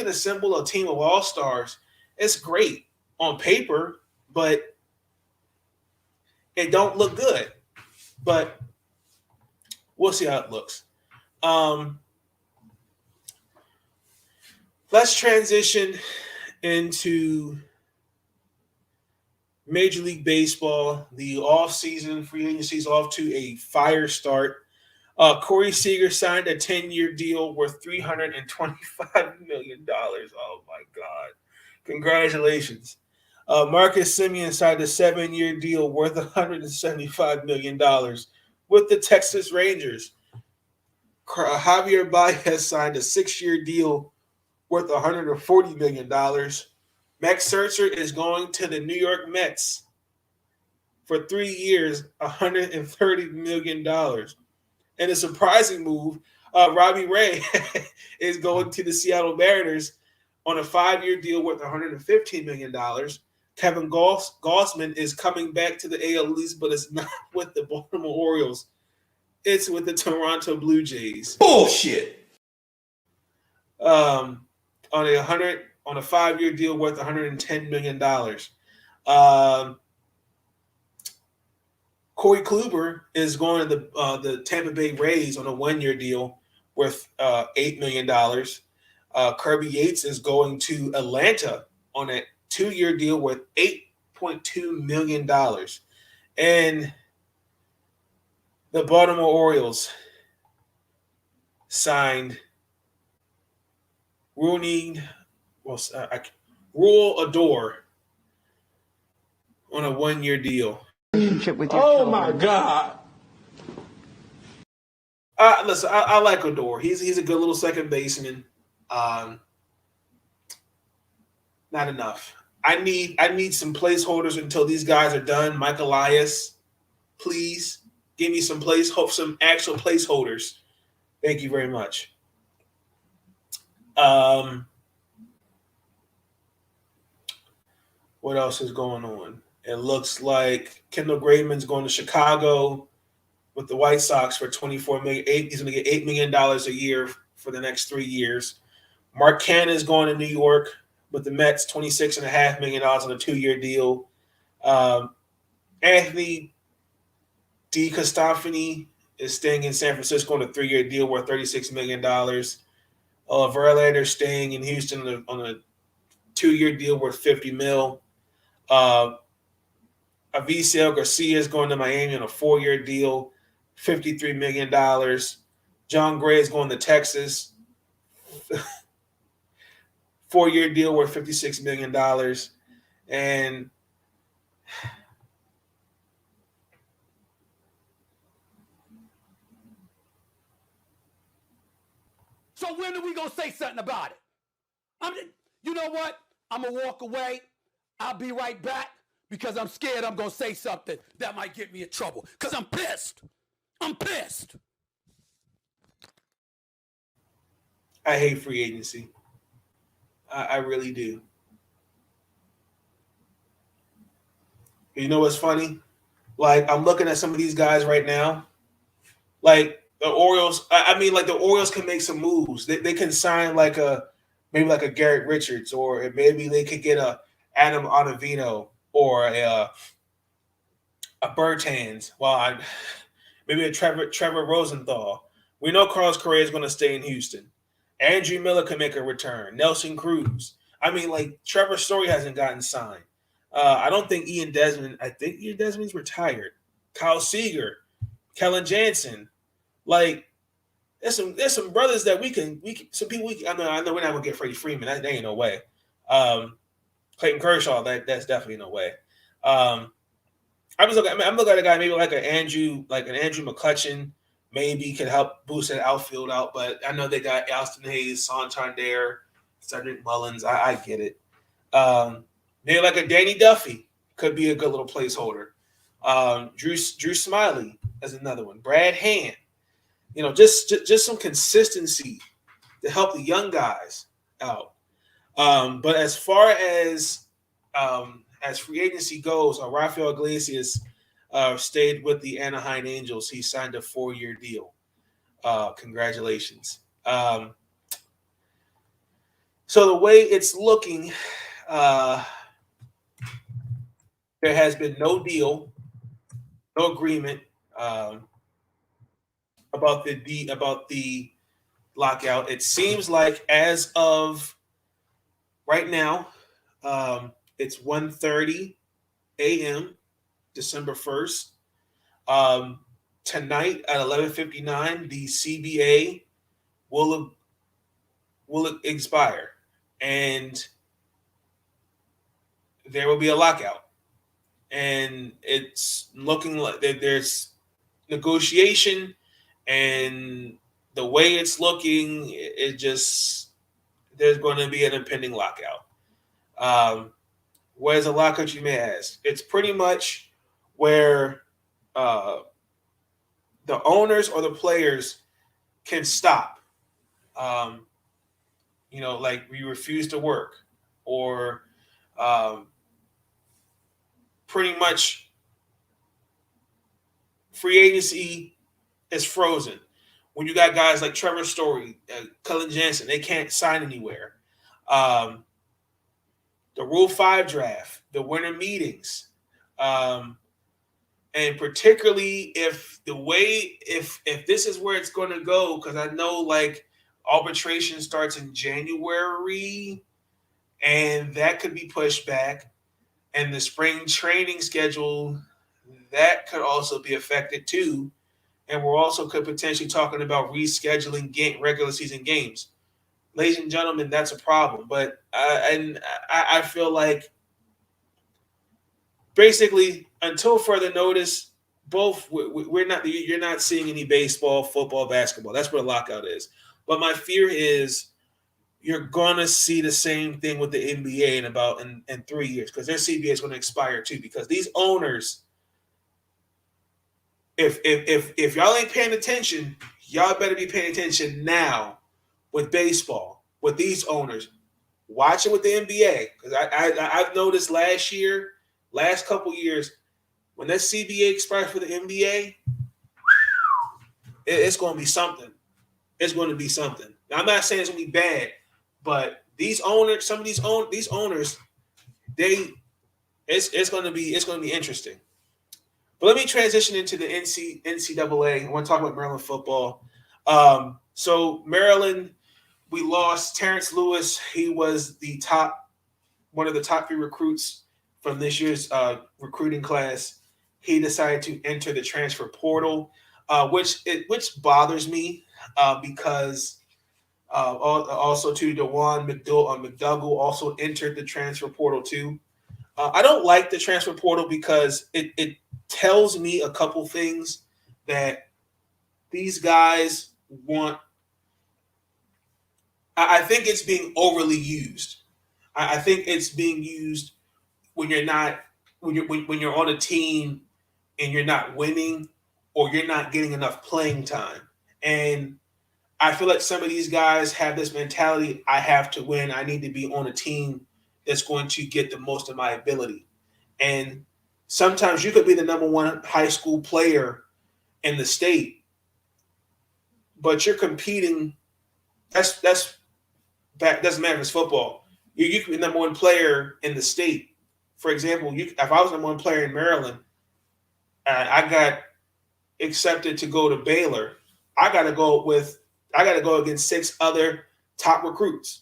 assemble a team of all-stars. It's great on paper, but it don't look good. But we'll see how it looks. Let's transition into Major League Baseball. The offseason free agency is off to a fire start. Corey Seager signed a 10-year deal worth $325 million. Oh, my God. Congratulations. Marcus Semien signed a 7-year deal worth $175 million with the Texas Rangers. Javier Baez signed a 6-year deal worth $140 million. Max Scherzer is going to the New York Mets for 3 years, $130 million. And a surprising move, Robbie Ray is going to the Seattle Mariners on a 5-year deal worth $115 million. Kevin Gausman is coming back to the AL East, but it's not with the Baltimore Orioles. It's with the Toronto Blue Jays. Bullshit. On a 5-year deal worth $110 million. Corey Kluber is going to the Tampa Bay Rays on a 1-year deal worth $8 million. Kirby Yates is going to Atlanta on a 2-year deal worth $8.2 million. And the Baltimore Orioles signed Rule Adore on a 1-year deal. Oh, my God. Listen, I like Odor. He's a good little second baseman. Not enough. I need some placeholders until these guys are done. Mike Elias, please give me some actual placeholders. Thank you very much. What else is going on? It looks like Kendall Graveman's going to Chicago with the White Sox for $24 million. He's going to get $8 million a year for the next 3 years. Mark Cannon is going to New York with the Mets, $26.5 million on a 2-year deal. Anthony DeCostantini is staying in San Francisco on a 3-year deal worth $36 million. Verlander staying in Houston on a 2-year deal worth $50 million. Avisail Garcia is going to Miami on a 4-year deal, $53 million. John Gray is going to Texas, 4-year deal worth $56 million. And So when are we going to say something about it? You know what? I'm going to walk away. I'll be right back because I'm scared I'm going to say something that might get me in trouble because I'm pissed. I'm pissed. I hate free agency. I really do. You know what's funny? Like, I'm looking at some of these guys right now. Like, the Orioles, the Orioles can make some moves. They can sign maybe a Garrett Richards, or maybe they could get a Adam Ottavino or a Bertans. Maybe a Trevor Rosenthal. We know Carlos Correa is going to stay in Houston. Andrew Miller can make a return. Nelson Cruz. Trevor Story hasn't gotten signed. I don't think Ian Desmond. I think Ian Desmond's retired. Kyle Seager, Kellen Jansen. There's some brothers that we can some people I know we're not gonna get Freddie Freeman. That ain't no way. Clayton Kershaw. That's definitely no way. I'm looking at a guy maybe like an Andrew McCutchen. Maybe could help boost that outfield out, but I know they got Alston Hayes, Santander, Cedric Mullins. I get it. Maybe like a Danny Duffy could be a good little placeholder. Drew Smiley as another one. Brad Hand. Just some consistency to help the young guys out. But as far as free agency goes, Rafael Iglesias stayed with the Anaheim Angels. He signed a 4-year deal. Congratulations. So the way it's looking, there has been no deal, no agreement about the lockout. It seems like as of right now, it's 1:30 a.m. December 1st. Tonight at 11:59, the CBA will expire, and there will be a lockout. And it's looking like there's negotiation, and the way it's looking, there's going to be an impending lockout. Where's a lockout, you may ask? It's pretty much where the owners or the players can stop. We refuse to work, or pretty much free agency is frozen. When you got guys like Trevor Story, Cullen Jansen, they can't sign anywhere. The Rule 5 draft, the winter meetings, and particularly if this is where it's going to go, because I know arbitration starts in January, and that could be pushed back, and the spring training schedule, that could also be affected too. And we're also could potentially talking about rescheduling regular season games. Ladies and gentlemen, that's a problem. But I feel like basically until further notice, you're not seeing any baseball, football, basketball. That's where the lockout is. But my fear is you're gonna see the same thing with the NBA in 3 years, because their CBA is going to expire too. Because these owners, if y'all ain't paying attention, y'all better be paying attention now with baseball, with these owners. Watch it with the NBA, because I've noticed last couple years, when that CBA expires for the NBA, it's going to be something. It's going to be something. Now, I'm not saying it's going to be bad, But these owners, some of these owners, it's going to be interesting. But let me transition into the NCAA. I want to talk about Maryland football. So Maryland, we lost Terrence Lewis. He was one of the top 3 recruits from this year's recruiting class. He decided to enter the transfer portal, which bothers me because also too DeJuan McDougal also entered the transfer portal too. I don't like the transfer portal because it tells me a couple things that these guys want. I think it's being overly used. I think it's being used when you're on a team and you're not winning or you're not getting enough playing time. And I feel like some of these guys have this mentality: I have to win. I need to be on a team that's going to get the most of my ability. And sometimes you could be the number 1 high school player in the state, but you're competing. That doesn't matter if it's football. You could be the number 1 player in the state. For example, if I was the number 1 player in Maryland and I got accepted to go to Baylor, I got to go against 6 other top recruits.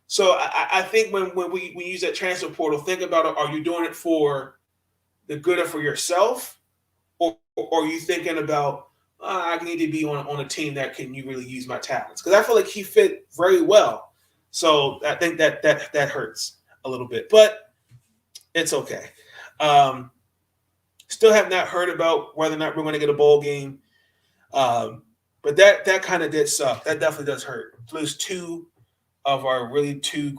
So I think when we use that transfer portal, think about it. Are you doing it for the good or for yourself? Or are you thinking about, I need to be on a team that can you really use my talents? Because I feel like he fit very well. So I think that hurts a little bit. But it's okay. Still have not heard about whether or not we're going to get a bowl game. But that kind of did suck. That definitely does hurt. Lose 2 of our really 2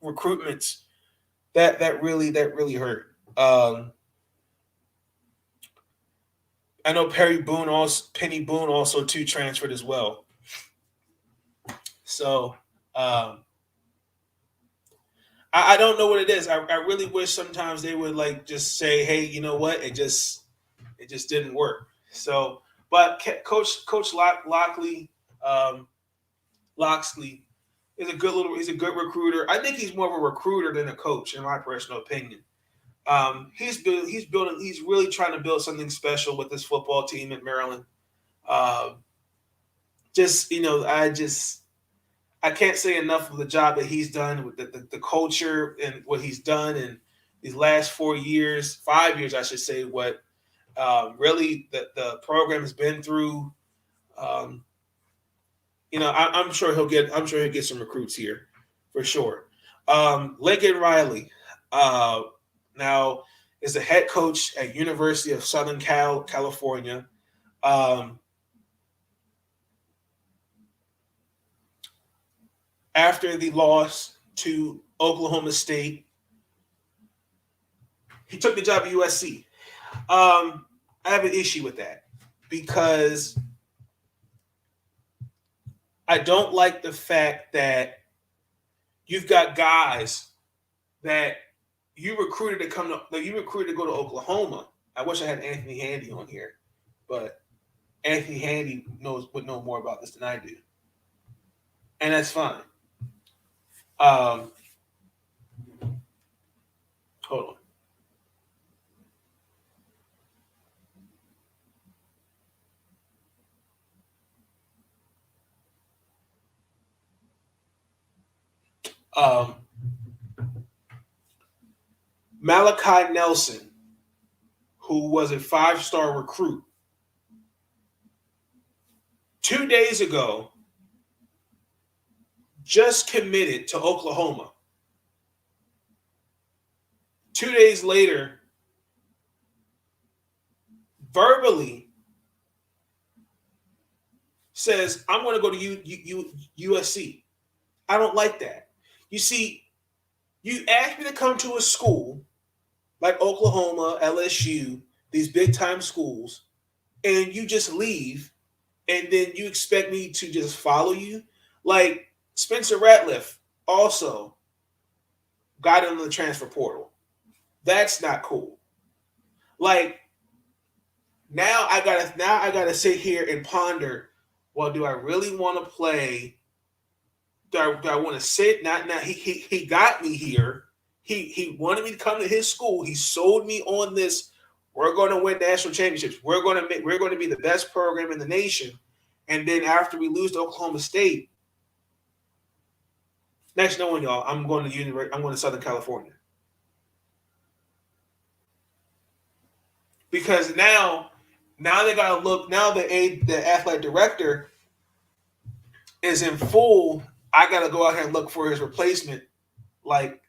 recruitments. That really hurt. I know Penny Boone also too transferred as well. So I don't know what it is. I really wish sometimes they would like just say, hey, you know what? It just didn't work. So, but Coach Loxley is he's a good recruiter. I think he's more of a recruiter than a coach, in my personal opinion. He's really trying to build something special with this football team at Maryland. I can't say enough of the job that he's done with the culture and what he's done in these last 5 years, I should say, what really the program has been through. I'm sure he'll get some recruits here for sure. Lincoln Riley now is the head coach at University of Southern California. After the loss to Oklahoma State, he took the job at USC. I have an issue with that because I don't like the fact that you've got guys that you recruited to go to Oklahoma. I wish I had Anthony Handy on here, but Anthony Handy would know more about this than I do, and that's fine. Hold on. Malachi Nelson, who was a 5-star recruit, 2 days ago just committed to Oklahoma. 2 days later, verbally says, I'm going to go to USC. I don't like that. You see, you asked me to come to a school like Oklahoma, LSU, these big-time schools, and you just leave, and then you expect me to just follow you? Like, Spencer Ratliff also got into the transfer portal. That's not cool. Like, now I gotta sit here and ponder, well, do I really want to play Do I want to sit? Not now. He got me here. He wanted me to come to his school. He sold me on this. We're going to win national championships. We're going to be the best program in the nation. And then after we lose to Oklahoma State, next knowing y'all, I'm going to Southern California. Because now they gotta look. Now the athletic director is in full. I gotta go out here and look for his replacement, like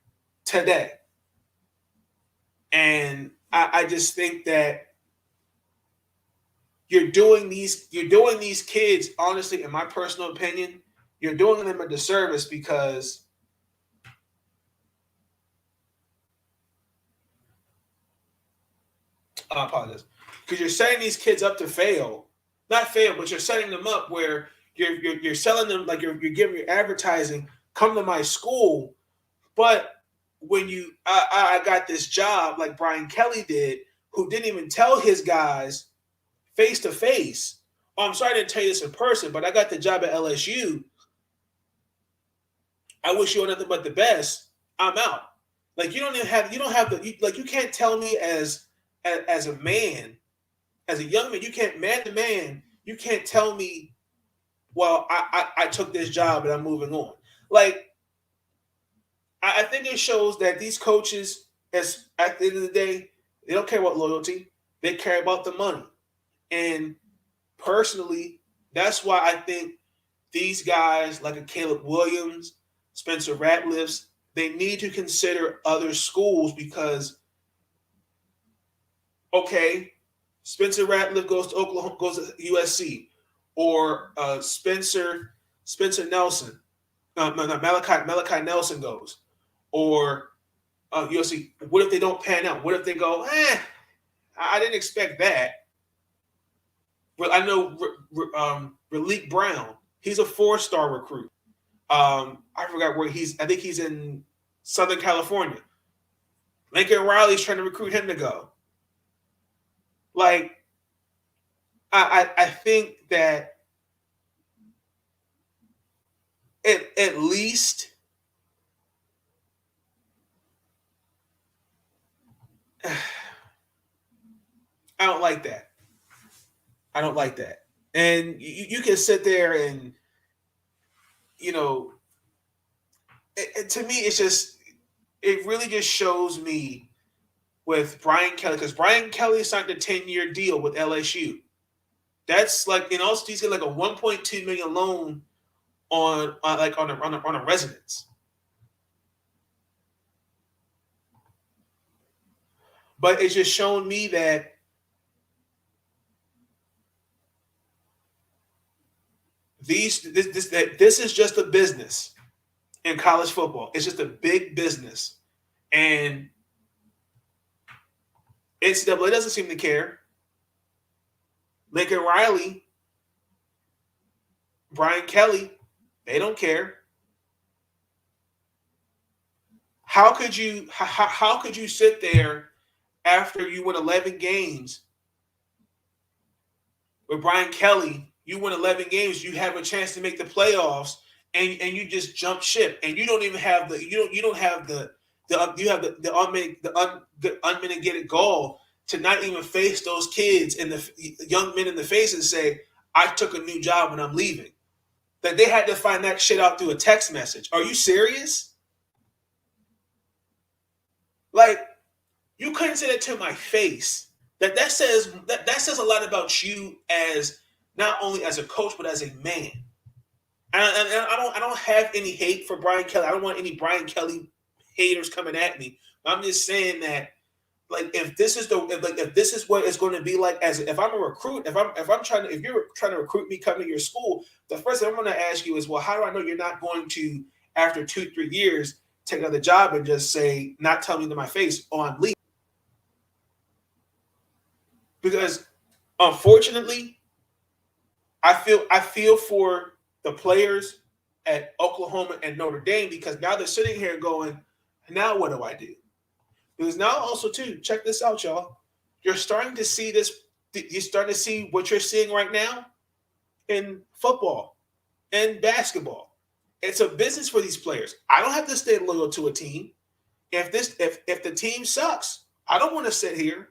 today. And I just think that you're doing these kids, honestly, in my personal opinion, you're doing them a disservice because I apologize. Because you're setting these kids up to fail. Not fail, but you're setting them up where you're selling them, like you're giving your advertising, come to my school. But when I got this job like Brian Kelly did, who didn't even tell his guys face to face. Oh, I'm sorry I didn't tell you this in person, but I got the job at LSU. I wish you were nothing but the best. I'm out. Like you don't have you can't tell me as a man, as a young man, you can't man to man, you can't tell me, well, I took this job and I'm moving on. Like, I think it shows that these coaches, as at the end of the day, they don't care about loyalty. They care about the money. And personally, that's why I think these guys like a Caleb Williams, Spencer Ratliffs, they need to consider other schools because, okay, Spencer Ratliff goes to Oklahoma, goes to USC, or Spencer Nelson, Malachi Nelson goes, or USC. What if they don't pan out? What if they go, I didn't expect that. Well, I know Raleek Brown, he's a 4-star recruit. I forgot where I think he's in Southern California. Lincoln Riley's trying to recruit him to go. Like, I think that at least I don't like that. I don't like that. And you can sit there and, to me, it really just shows me with Brian Kelly, because Brian Kelly signed a 10-year deal with LSU. That's like, also he's got like a $1.2 million loan on a residence. But it's just shown me that this is just a business in college football. It's just a big business. And NCAA doesn't seem to care. Lincoln Riley, Brian Kelly, they don't care. How could you sit there after you win 11 games with Brian Kelly? You win 11 games, you have a chance to make the playoffs, and you just jump ship, and you don't even have the unmitigated gall to not even face those kids and the young men in the face and say, I took a new job and I'm leaving. That they had to find that shit out through a text message. Are you serious? Like, you couldn't say that to my face. That says a lot about you as not only as a coach, but as a man. And I don't have any hate for Brian Kelly. I don't want any Brian Kelly haters coming at me. I'm just saying that, like, if this is what it's going to be like, as if I'm a recruit, if you're trying to recruit me, come to your school, the first thing I'm going to ask you is, well, how do I know you're not going to, after 2-3 years, take another job and just say, not tell me to my face, oh, I'm leaving? Because unfortunately, I feel for the players at Oklahoma and Notre Dame, because now they're sitting here going, now what do I do? Because now also too, check this out, y'all. You're starting to see this. You're starting to see what you're seeing right now in football and basketball. It's a business for these players. I don't have to stay loyal to a team. If the team sucks, I don't want to sit here.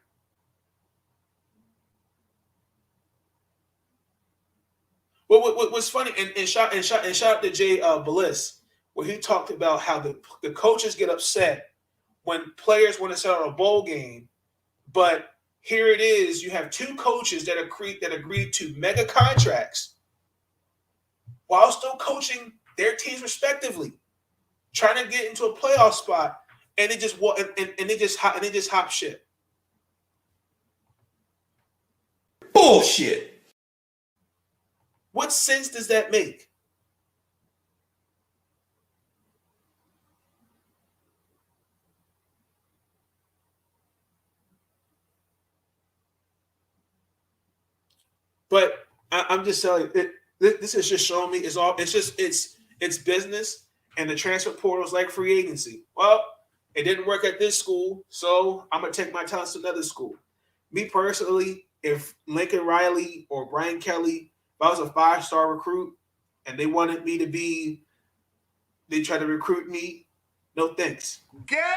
What's funny, and shout out to Jay Bliss, where he talked about how the coaches get upset when players want to set out a bowl game, but here it is, you have two coaches that agreed to mega contracts while still coaching their teams respectively, trying to get into a playoff spot, and they just hop shit. Bullshit. What sense does that make? But I'm just telling you, this is just showing me it's business, and the transfer portal is like free agency. Well, it didn't work at this school, so I'm gonna take my talents to another school. Me personally, if Lincoln Riley or Brian Kelly, if I was a 5-star recruit and they wanted me to be, they tried to recruit me, no thanks. Guaranteed.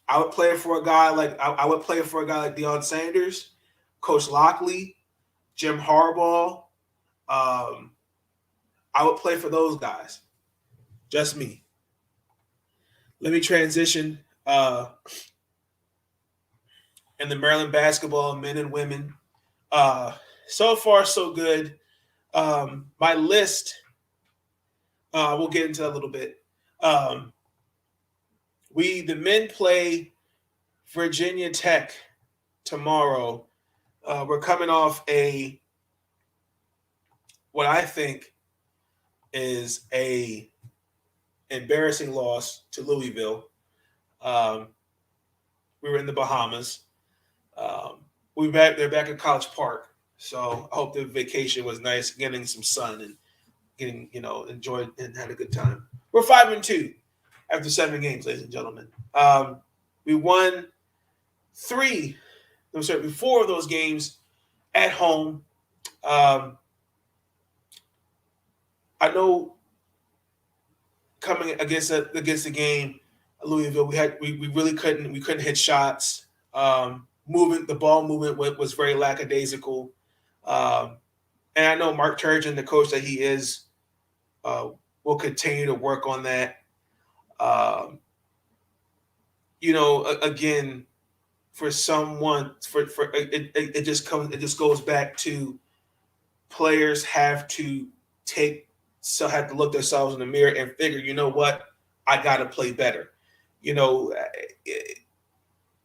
I would play for a guy like Deion Sanders, Coach Lockley, Jim Harbaugh. I would play for those guys. Just me. Let me transition in the Maryland basketball, men and women. So far, so good. My list, we'll get into that a little bit. The men play Virginia Tech tomorrow. We're coming off what I think is a embarrassing loss to Louisville. We were in the Bahamas. They're back at College Park. So I hope the vacation was nice, getting some sun and getting, enjoyed and had a good time. We're 5-2 after 7 games, ladies and gentlemen. We won 4 of those games at home. I know coming against the game, Louisville, we really couldn't hit shots. The ball movement was very lackadaisical. And I know Mark Turgeon, the coach that he is, will continue to work on that. Again, for someone, it just goes back to players have to look themselves in the mirror and figure, you know what, I got to play better.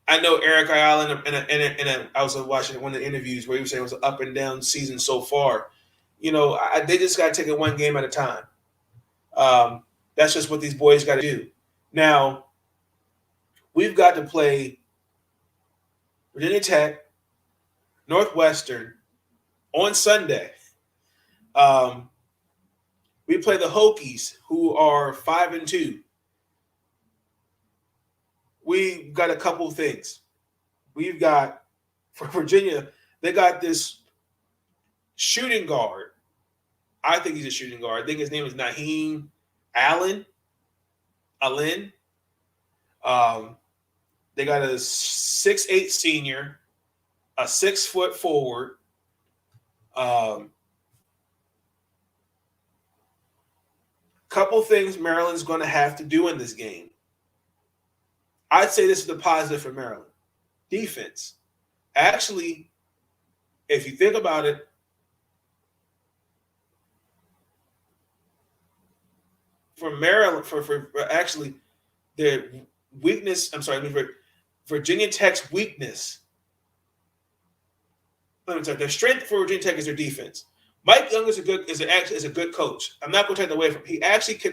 I know Eric Ayala, and I was watching one of the interviews where he was saying it was an up and down season so far. They just got to take it one game at a time. That's just what these boys got to do. Now, we've got to play Virginia Tech, Northwestern on Sunday. We play the Hokies, who are 5-2. We got a couple things. We've got, for Virginia, they got this shooting guard. I think he's a shooting guard. I think his name is Naheem Allen. They got a 6'8" senior, a 6-foot forward. Couple things Maryland's going to have to do in this game. I'd say this is the positive for Maryland. Defense. Actually, if you think about it, for Maryland, for actually their weakness, Virginia Tech's weakness. Their strength for Virginia Tech is their defense. Mike Young is a good coach. I'm not going to take that away from him.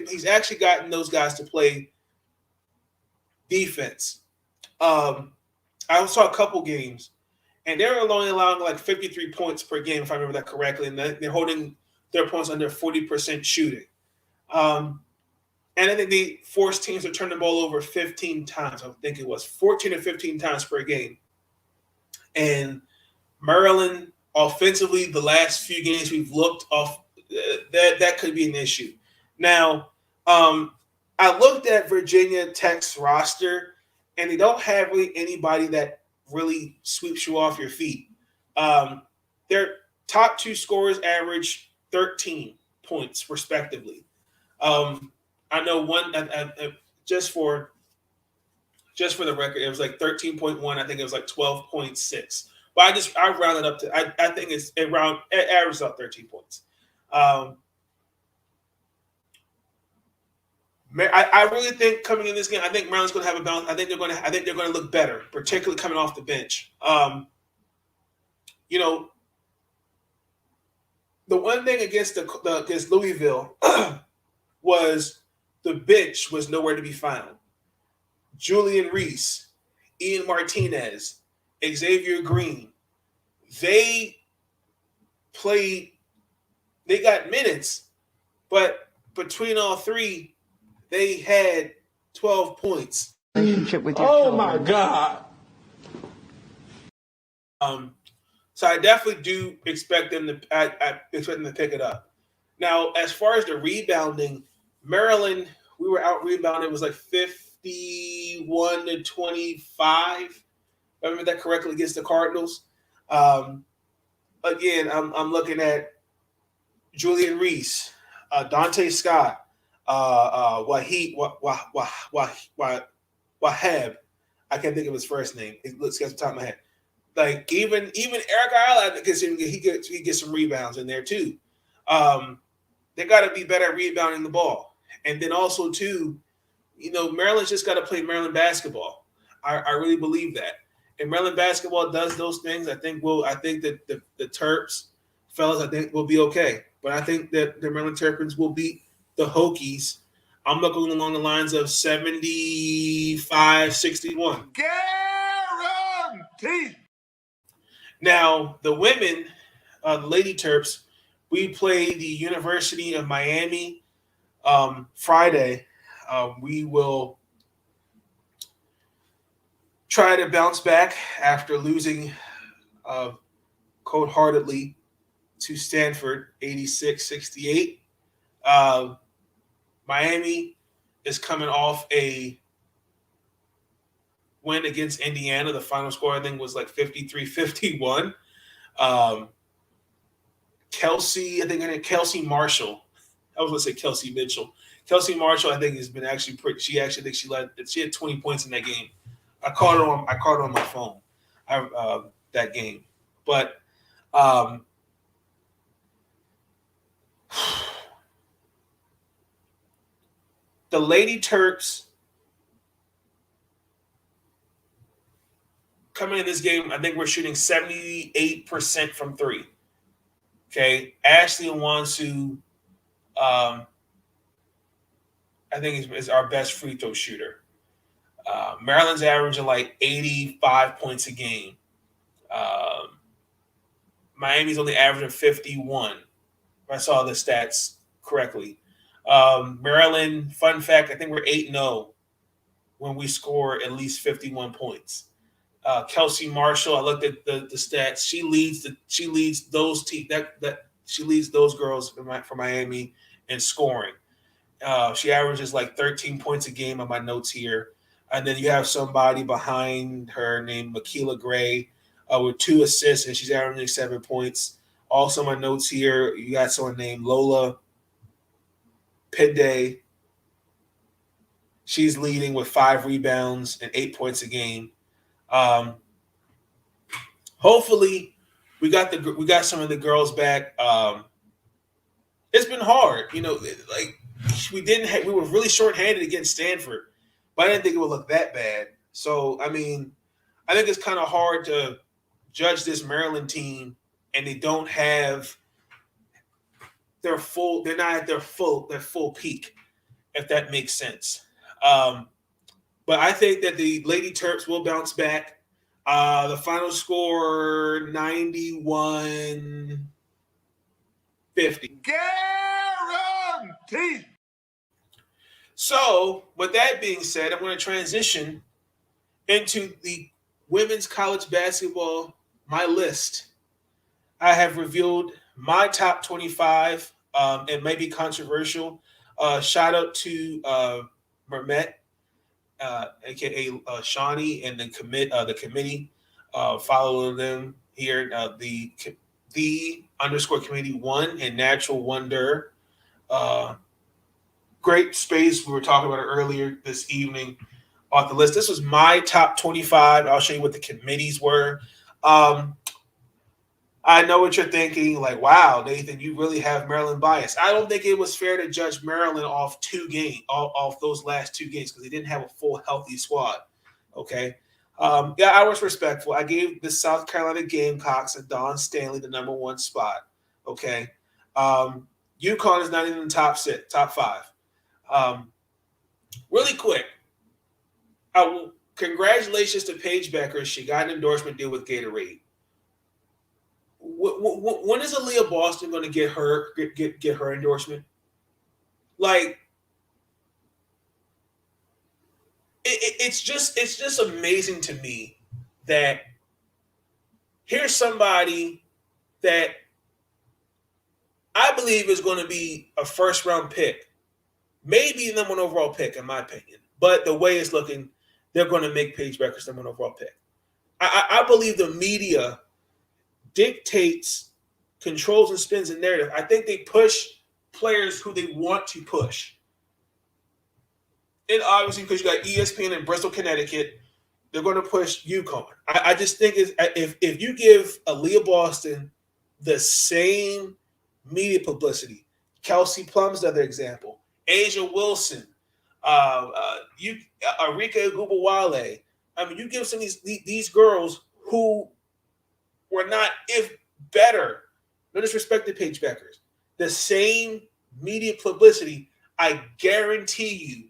He's actually gotten those guys to play defense. I saw a couple games, and they're only allowing like 53 points per game, if I remember that correctly, and they're holding their opponents under 40% shooting. And I think they forced teams to turn the ball over 15 times. I think it was 14 or 15 times per game. And Maryland, offensively, the last few games we've looked off that could be an issue. Now, I looked at Virginia Tech's roster, and they don't have really anybody that really sweeps you off your feet. Their top two scorers average 13 points, respectively. I know one just for the record, it was like 13.1. I think it was like 12.6. But I rounded up to I think it averages out 13 points. I really think coming in this game, I think Maryland's going to have a bounce. I think they're going to look better, particularly coming off the bench. The one thing against against Louisville was the bench was nowhere to be found. Julian Reese, Ian Martinez, Xavier Green, they got minutes, but between all three, they had 12 points. Relationship with your Oh children. my God. So I definitely do expect them to. I expect them to pick it up. Now, as far as the rebounding, Maryland, we were out rebounded. It was like 51-25. If I remember that correctly, against the Cardinals. Again, I'm looking at Julian Reese, Dante Scott, Wahab. I can't think of his first name. It looks at the top of my head. Like even Eric Isle, he gets some rebounds in there too. They got to be better at rebounding the ball, and then also too, Maryland's just got to play Maryland basketball. I really believe that, and Maryland basketball does those things. I think that the Terps fellas, I think will be okay, but I think that the Maryland Terrapins will beat the Hokies. I'm looking along the lines of 75-61. Guaranteed. Now, the women, the Lady Terps, we play the University of Miami Friday. We will try to bounce back after losing cold-heartedly to Stanford, 86-68. Miami is coming off a win against Indiana. The final score, I think, was like 53-51. Kelsey Marshall. I was going to say Kelsey Mitchell. Kelsey Marshall, I think, has been actually pretty. She had 20 points in that game. I caught her on my phone. That game, but the Lady Terps coming in this game, I think we're shooting 78% from three. Okay, Ashley Nwansu, I think is our best free throw shooter. Maryland's averaging like 85 points a game. Miami's only averaging 51. If I saw the stats correctly. Maryland, fun fact, I think we're 8-0 when we score at least 51 points. Kelsey Marshall, I looked at the stats. She leads those she leads those girls for Miami in scoring. She averages like 13 points a game on my notes here. And then you have somebody behind her named Makila Gray with 2 assists, and she's averaging 7 points. Also, my notes here, you got someone named Lola Pide. She's leading with 5 rebounds and 8 points a game. Hopefully, we got some of the girls back. It's been hard, we were really shorthanded against Stanford, but I didn't think it would look that bad. So, I think it's kind of hard to judge this Maryland team, and they don't have they're not at their full peak, if that makes sense. But I think that the Lady Terps will bounce back. The final score 91-50. Guaranteed. So, with that being said, I'm going to transition into the women's college basketball, my list. I have revealed my top 25 It may be controversial. Shout out to Mermet, aka Shawnee, and the committee. Follow them here. The underscore committee 1 and Natural Wonder. Great space. We were talking about it earlier this evening off the list. This was my top 25. I'll show you what the committees were. I know what you're thinking, like, wow, Nathan, you really have Maryland bias. I don't think it was fair to judge Maryland off off those last 2 games, because they didn't have a full healthy squad. Okay. Yeah, I was respectful. I gave the South Carolina Gamecocks and Don Stanley the number 1 spot. Okay. UConn is not even in the top 5. Really quick. Congratulations to Paige Becker. She got an endorsement deal with Gatorade. When is Aaliyah Boston going to get her endorsement? Like, it's just amazing to me that here's somebody that I believe is going to be a first-round pick, maybe the number 1 overall pick, in my opinion. But the way it's looking, they're going to make Paige Becker's number 1 overall pick. I believe the media dictates, controls, and spins the narrative. I think they push players who they want to push. And obviously, because you got ESPN in Bristol, Connecticut, they're going to push UConn. I just think if you give Aaliyah Boston the same media publicity, Kelsey Plum's another example, Asia Wilson, Arika Gubawale. I mean, you give some of these girls who were not, if better, no disrespect to Paige Beckers, the same media publicity, I guarantee you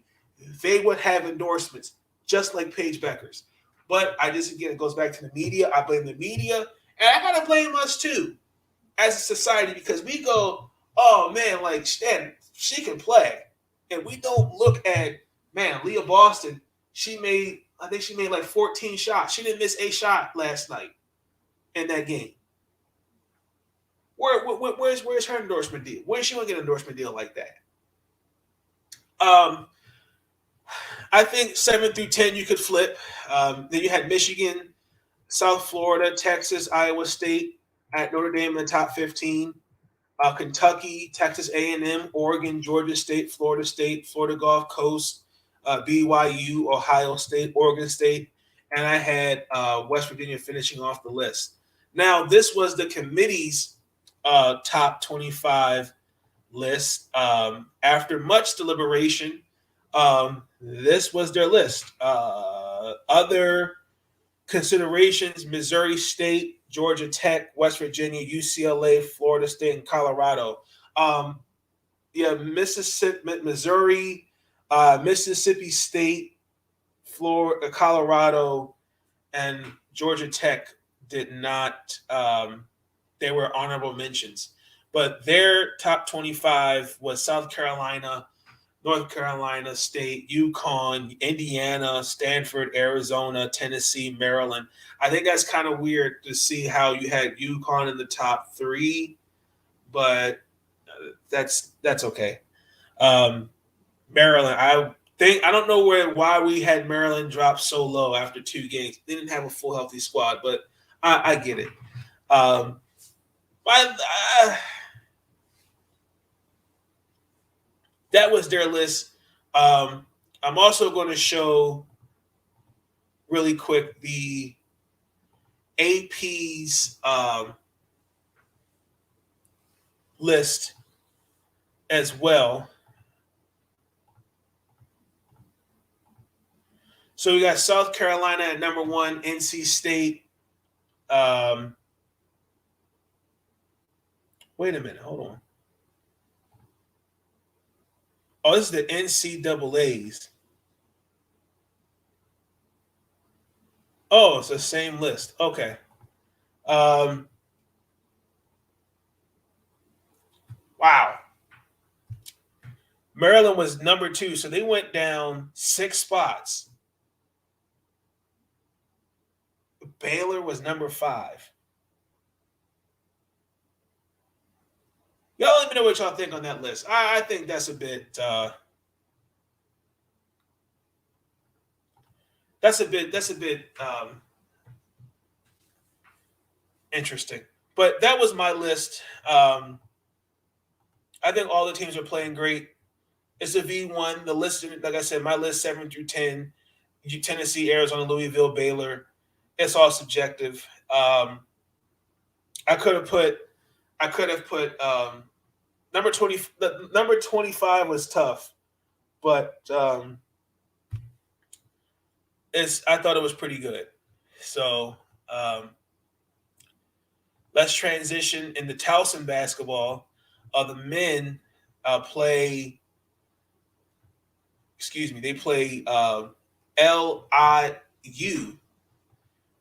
they would have endorsements just like Paige Beckers. But it goes back to the media. I blame the media, and I gotta blame us too as a society, because we go, oh man, like, she can play, and we don't look at, man, Leah Boston, I think she made like 14 shots. She didn't miss a shot last night in that game. Where's her endorsement deal? Where's she going to get an endorsement deal like that? I think 7 through 10 you could flip. Then you had Michigan, South Florida, Texas, Iowa State at Notre Dame in the top 15. Kentucky, Texas A&M, Oregon, Georgia State, Florida Gulf Coast, BYU, Ohio State, Oregon State, and I had West Virginia finishing off the list. Now, this was the committee's top 25 list. After much deliberation, this was their list. Other considerations: Missouri State, Georgia Tech, West Virginia, UCLA, Florida State, and Colorado. Mississippi, Missouri, Mississippi State, Florida, Colorado, and Georgia Tech did not. They were honorable mentions, but their top 25 was South Carolina, North Carolina State, UConn, Indiana, Stanford, Arizona, Tennessee, Maryland. I think that's kind of weird to see how you had UConn in the top 3, but that's okay. Maryland, I don't know why we had Maryland drop so low after 2 games. They didn't have a full healthy squad, but I get it. That was their list. I'm also going to show really quick the AP's list as well. So we got South Carolina at number 1, NC State. Wait a minute, hold on. Oh, this is the NCAA's. Oh, it's the same list. Okay. Wow. Maryland was number 2, so they went down 6 spots. Baylor was number 5. Y'all let me know what y'all think on that list. I think that's a bit interesting. But that was my list. I think all the teams are playing great. It's a V1. The list, like I said, my list 7 through 10. Tennessee, Arizona, Louisville, Baylor. It's all subjective. I could have put number 20. The number 25 was tough, but I thought it was pretty good. So let's transition into Towson basketball. The men play. Excuse me. They play LIU.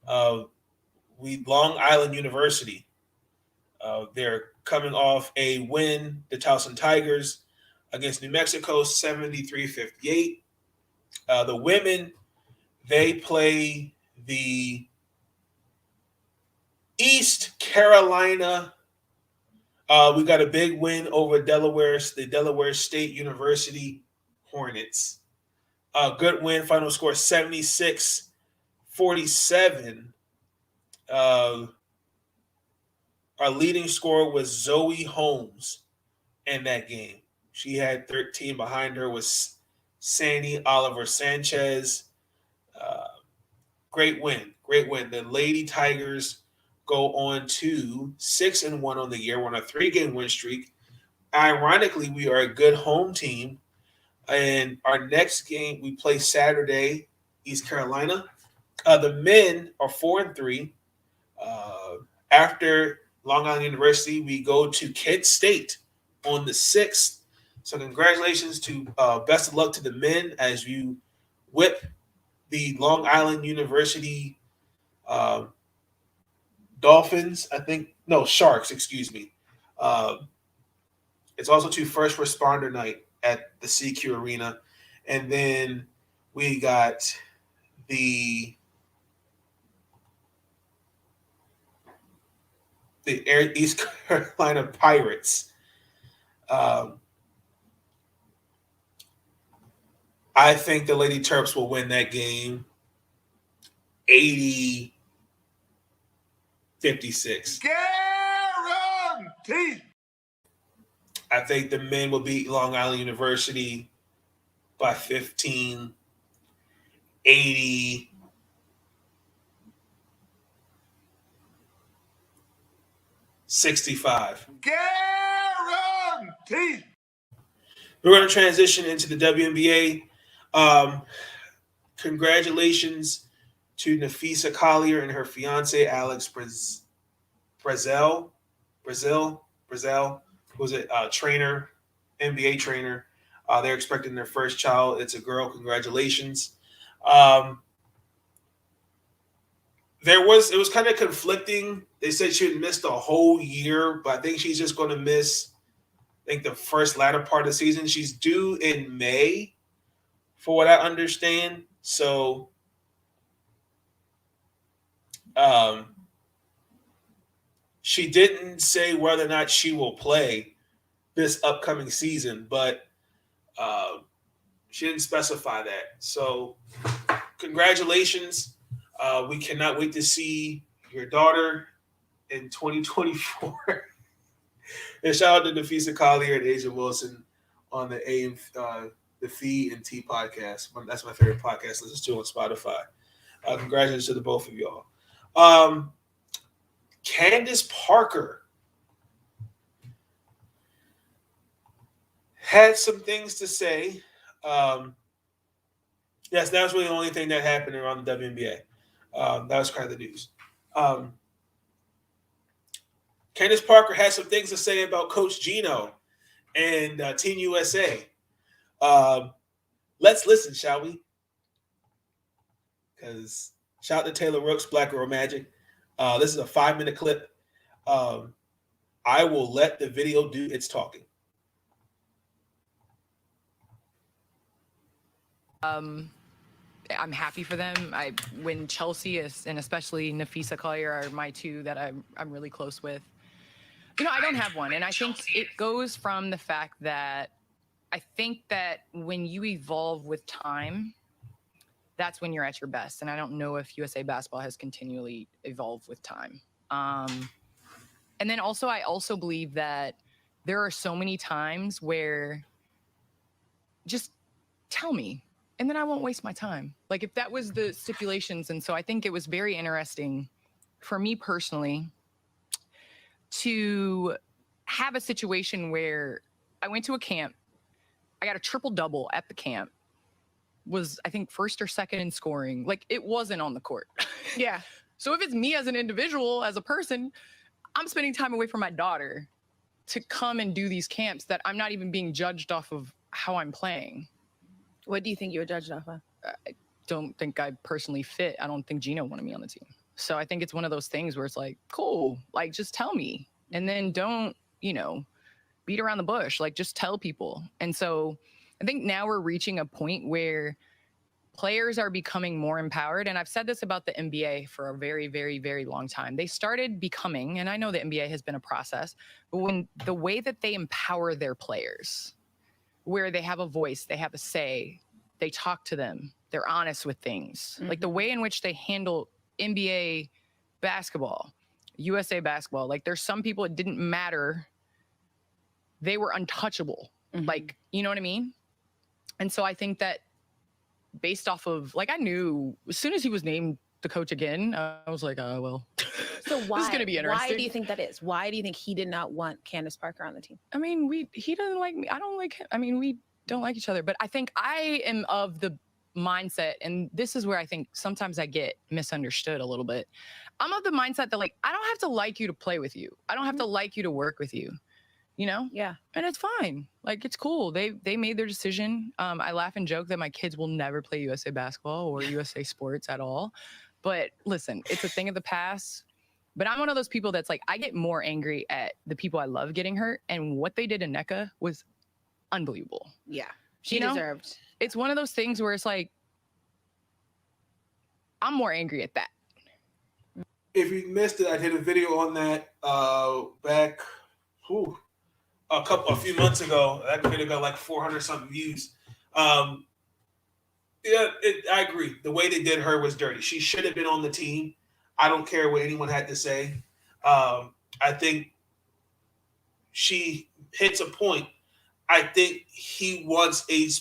Long Island University. They're coming off a win, the Towson Tigers, against New Mexico, 73-58. The women, they play the East Carolina. We got a big win over the Delaware State University Hornets. Good win, final score 76-47. Our leading scorer was Zoe Holmes in that game. She had 13. Behind her was Sandy Oliver Sanchez. Great win. The Lady Tigers go on to 6-1 on the year. We're on a 3-game win streak. Ironically, we are a good home team. And our next game, we play Saturday, East Carolina. The men are 4-3. After Long Island University, we go to Kent State on the 6th. So congratulations to best of luck to the men as you whip the Long Island University Sharks, excuse me. It's also to First Responder Night at the CQ Arena. And then we got the East Carolina Pirates. I think the Lady Terps will win that game 80-56. Guaranteed. I think the men will beat Long Island University by 15, 80. $65. Guaranteed. We're going to transition into the WNBA. Congratulations to Nafisa Collier and her fiance Alex Brazil, who's a trainer, NBA trainer. They're expecting their first child. It's a girl. Congratulations. It was kind of conflicting. They said she had missed a whole year, but I think she's just going to miss, the first latter part of the season. She's due in May, for what I understand. So, she didn't say whether or not she will play this upcoming season, but she didn't specify that. So, congratulations. We cannot wait to see your daughter in 2024. And shout out to Nafisa Collier and Asia Wilson on the the Fee and T podcast. That's my favorite podcast. Listen to on Spotify. Congratulations to the both of y'all. Candance Parker had some things to say. Yes, that was really the only thing that happened around the WNBA. That was kind of the news. Candance Parker has some things to say about Coach Gino and Team USA. Let's listen, shall we? Because shout out to Taylor Rook's Black Girl Magic. This is a 5-minute clip. I will let the video do its talking. I'm happy for them. When Chelsea and especially Nafisa Collier are my two that I'm really close with. I don't have one. And I think it goes from the fact that I think that when you evolve with time, that's when you're at your best. And I don't know if USA Basketball has continually evolved with time. And then also, I also believe that there are so many times where just tell me, and then I won't waste my time. Like if that was the stipulations. And so I think it was very interesting for me personally to have a situation where I went to a camp, I got a triple-double at the camp, was I think first or second in scoring. Like it wasn't on the court. Yeah. So if it's me as an individual, as a person, I'm spending time away from my daughter to come and do these camps that I'm not even being judged off of how I'm playing. What do you think you were judged off of? I don't think I personally fit. I don't think Gino wanted me on the team. So I think it's one of those things where it's like, cool, like just tell me. And then don't, beat around the bush. Like just tell people. And so I think now we're reaching a point where players are becoming more empowered. And I've said this about the NBA for a very, very, very long time. They started becoming, and I know the NBA has been a process, but when the way that they empower their players, where they have a voice, they have a say, they talk to them, they're honest with things. Like the way in which they handle NBA basketball, USA basketball, like there's some people it didn't matter. They were untouchable. Like, you know what I mean? And so I think that based off of, like, I knew as soon as he was named the coach again, I was like, oh, well, So why, this is going to be interesting. Why do you think that is? Why do you think he did not want Candance Parker on the team? I mean, he doesn't like me. I don't like him. I mean, we don't like each other, but I think I am of the mindset, and this is where I think sometimes I get misunderstood a little bit. I'm of the mindset that, like, I don't have to like you to play with you. I don't have to like you to work with you, Yeah. And it's fine. Like, it's cool. They made their decision. I laugh and joke that my kids will never play USA basketball or USA sports at all. But listen, it's a thing of the past. But I'm one of those people that's like, I get more angry at the people I love getting hurt. And what they did in NECA was unbelievable. Yeah. She deserved. It's one of those things where it's like, I'm more angry at that. If you missed it, I did a video on that back a few months ago. That video got like 400 something views. I agree. The way they did her was dirty. She should have been on the team. I don't care what anyone had to say. I think she hits a point. I think he wants his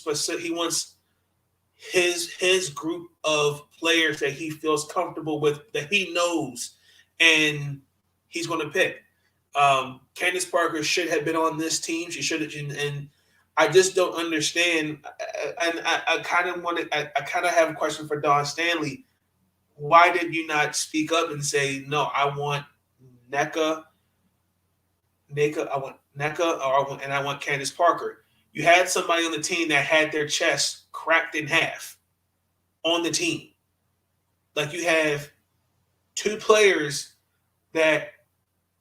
group of players that he feels comfortable with, that he knows, and he's going to pick. Candance Parker should have been on this team. She should have, and I just don't understand. And I kind of have a question for Don Stanley. Why did you not speak up and say, no, I want NECA, I want NECA, and I want Candance Parker? You had somebody on the team that had their chest cracked in half on the team. Like, you have two players that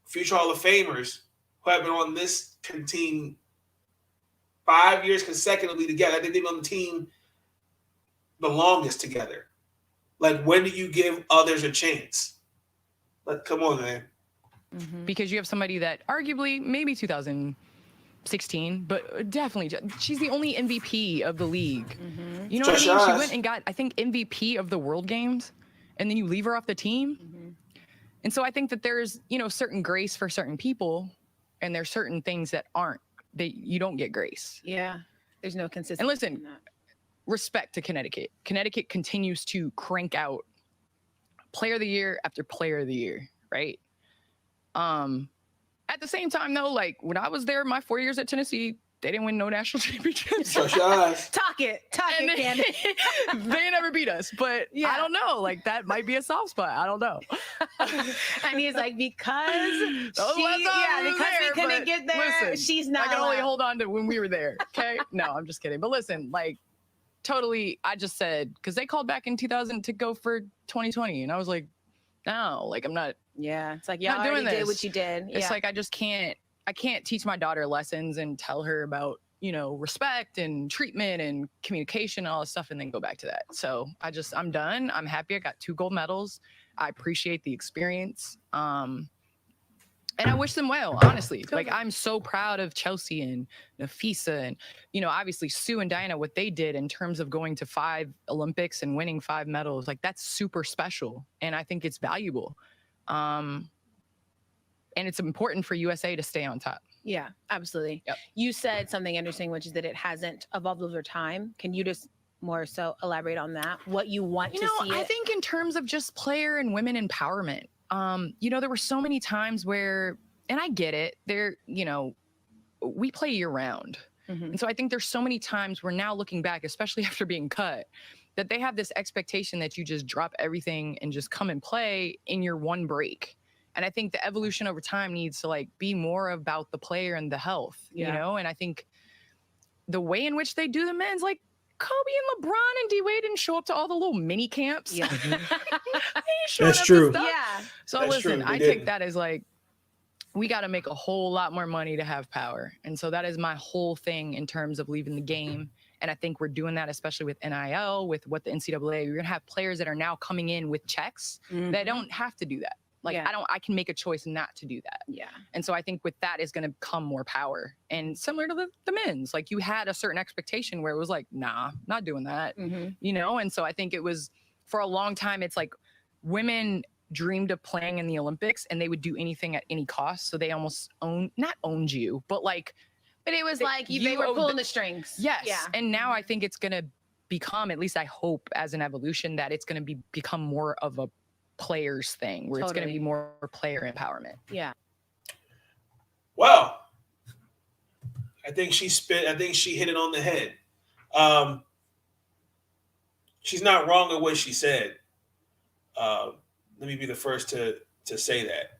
future Hall of Famers who have been on this team 5 years consecutively together. I think they've been on the team the longest together. Like, when do you give others a chance? Like, come on, man. Because you have somebody that arguably, maybe 2016, but definitely, she's the only MVP of the league. You know what I mean? She went and got, I think, MVP of the World Games, and then you leave her off the team. And so I think that there's, certain grace for certain people, and there's certain things that you don't get grace. Yeah. There's no consistency. And listen, respect to Connecticut. Connecticut continues to crank out player of the year after player of the year, right? At the same time, though, like, when I was there, my 4 years at Tennessee, they didn't win no national championships. Talk it, Candace. They never beat us, but I don't know. Like, that might be a soft spot. I don't know. And he's like, because we couldn't get there, listen, she's not. I can only hold on to when we were there. Okay? No, I'm just kidding. But listen, like, totally, I just said, because they called back in 2000 to go for 2020, and I was like, no, like, I'm not. Yeah, it's like, y'all already did what you did. It's like, I can't teach my daughter lessons and tell her about, respect and treatment and communication and all this stuff and then go back to that. So I'm done. I'm happy. I got 2 gold medals. I appreciate the experience. And I wish them well, honestly. Like, I'm so proud of Chelsea and Nafisa and, obviously Sue and Diana, what they did in terms of going to 5 Olympics and winning 5 medals. Like, that's super special. And I think it's valuable. And it's important for USA to stay on top. Yeah, absolutely. Yep. You said something interesting, which is that it hasn't evolved over time. Can you just more so elaborate on that? What you want to see? I think in terms of just player and women empowerment, there were so many times where, and I get it, we play year round. Mm-hmm. And so I think there's so many times where now looking back, especially after being cut, that they have this expectation that you just drop everything and just come and play in your one break. And I think the evolution over time needs to be more about the player and the health, and I think the way in which they do the men's, like Kobe and LeBron and D-Wade didn't show up to all the little mini camps. Yeah. That's true. Yeah. So That's listen, true. I take that as we got to make a whole lot more money to have power. And so that is my whole thing in terms of leaving the game. And I think we're doing that, especially with NIL, with what the NCAA, you're going to have players that are now coming in with checks that don't have to do that. I can make a choice not to do that. Yeah. And so I think with that is going to come more power. And similar to the men's, you had a certain expectation where it was nah, not doing that, And so I think it was, for a long time, it's women dreamed of playing in the Olympics and they would do anything at any cost. So they almost not owned you, but but it was they were pulling the strings. Yes. Yeah. And now I think it's going to become, at least I hope as an evolution, that it's going to become more of a players thing where it's going to be more player empowerment. Yeah. Well, I think she hit it on the head. She's not wrong in what she said. Let me be the first to say that.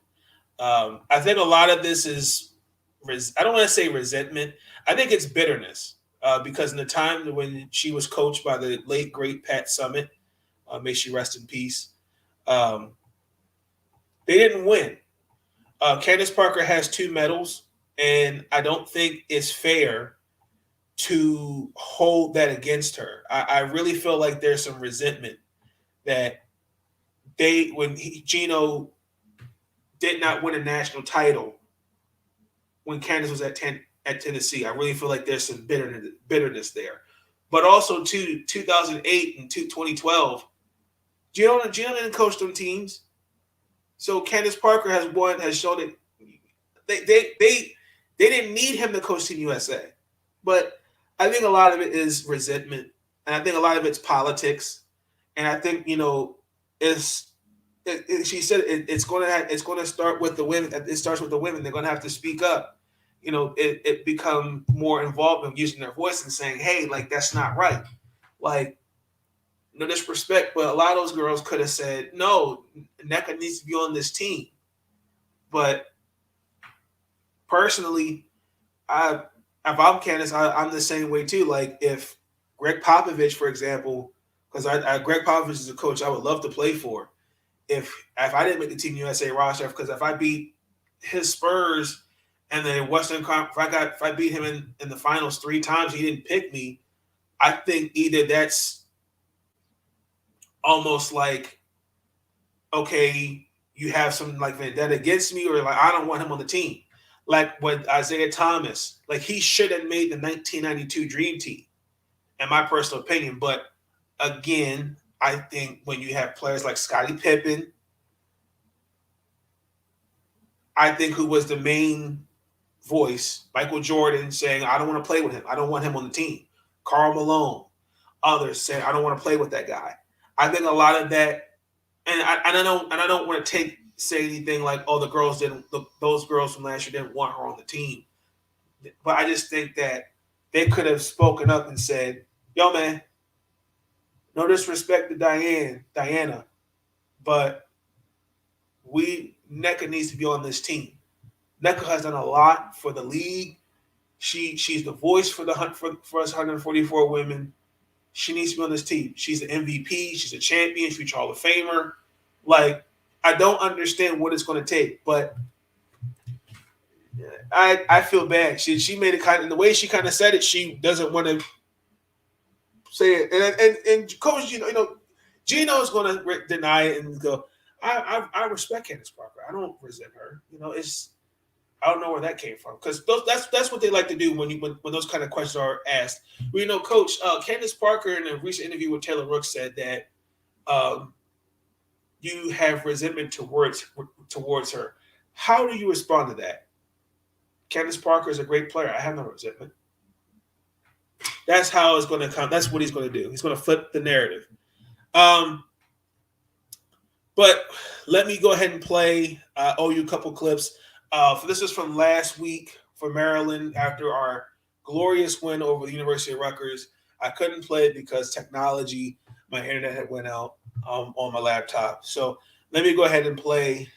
I think a lot of this is, I don't want to say resentment. I think it's bitterness because in the time when she was coached by the late, great Pat Summitt, may she rest in peace, they didn't win. Candance Parker has 2 medals, and I don't think it's fair to hold that against her. I really feel like there's some resentment that Gino did not win a national title when Candace was at Tennessee. I really feel like there's some bitterness there. But also, 2008 and 2012, Gino didn't coach them teams. So Candance Parker has shown it. They didn't need him to coach Team USA. But I think a lot of it is resentment. And I think a lot of it's politics. And I think, she said it's going to start with the women. It starts with the women. They're going to have to speak up. It become more involved in using their voice and saying, hey, that's not right. No disrespect, but a lot of those girls could have said, no, NECA needs to be on this team. But personally, if I'm Candace, I'm the same way too. If Greg Popovich, for example, because Greg Popovich is a coach I would love to play for. If I didn't make the Team USA roster, because if I beat his Spurs and the Western Conference, if I beat him in the finals 3 times, he didn't pick me. I think either that's almost okay, you have some vendetta against me, or I don't want him on the team. With Isaiah Thomas, he should have made the 1992 Dream Team, in my personal opinion. But again, I think when you have players like Scottie Pippen, I think who was the main voice, Michael Jordan, saying, I don't want to play with him. I don't want him on the team. Karl Malone, others saying, I don't want to play with that guy. I think a lot of that, and I don't want to say anything those girls from last year didn't want her on the team. But I just think that they could have spoken up and said, yo, man, no disrespect to Diana, but NECA needs to be on this team. NECA has done a lot for the league. She's the voice for us 144 women. She needs to be on this team. She's an MVP. She's a champion. She's a Hall of Famer. I don't understand what it's going to take, but I feel bad. She made it in the way she kind of said it. She doesn't want to say it. And Coach, Gino is going to deny it and go, I respect Candance Parker. I don't resent her. I don't know where that came from, because that's what they like to do when those kind of questions are asked. We know, Coach Candance Parker in a recent interview with Taylor Rook said that you have resentment towards her. How do you respond to that? Candance Parker is a great player. I have no resentment. That's how it's going to come. That's what he's going to do. He's going to flip the narrative. But let me go ahead and play. Owe you a couple clips. This is from last week for Maryland after our glorious win over the University of Rutgers. I couldn't play it because technology, my internet had went out on my laptop. So let me go ahead and play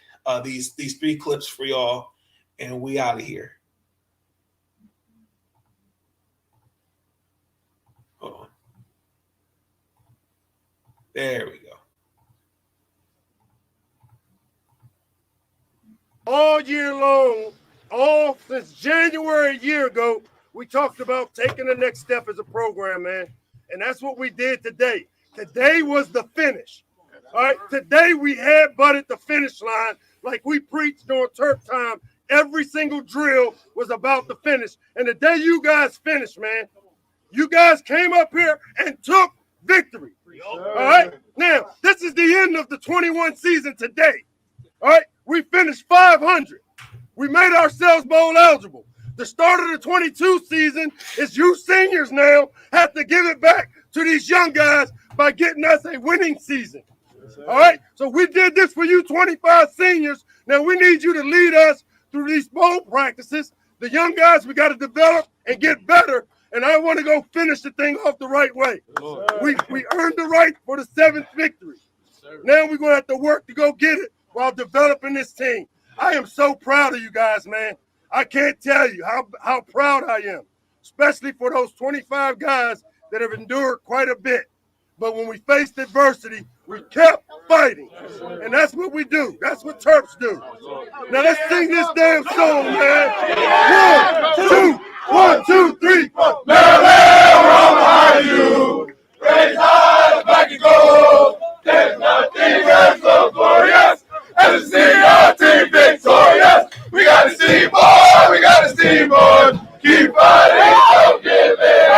these 3 clips for y'all, and we out of here. Hold on. There we go. All year long, all since January a year ago, we talked about taking the next step as a program, man. And that's what we did today. Today was the finish. All right. Today we headbutted the finish line like we preached during turf time. Every single drill was about the finish. And the day you guys finished, man, you guys came up here and took victory. All right. Now, this is the end of the 21 season today. All right. We finished 500. We made ourselves bowl eligible. The start of the 22 season is you seniors now have to give it back to these young guys by getting us a winning season. All right? So we did this for you 25 seniors. Now we need you to lead us through these bowl practices. The young guys, we got to develop and get better. And I want to go finish the thing off the right way. We earned the right for the 7th victory. Now we're going to have to work to go get it while developing this team. I am so proud of you guys, man. I can't tell you how proud I am, especially for those 25 guys that have endured quite a bit. But when we faced adversity, we kept fighting. And that's what we do. That's what Terps do. Now let's sing this damn song, man. 1, 2, 3, 4. Maryland, we're on behind you. Raise high, back and go. There's nothing that's so glorious. And to see our team victorious, we got to see more, we got to see more. Keep fighting, don't give in.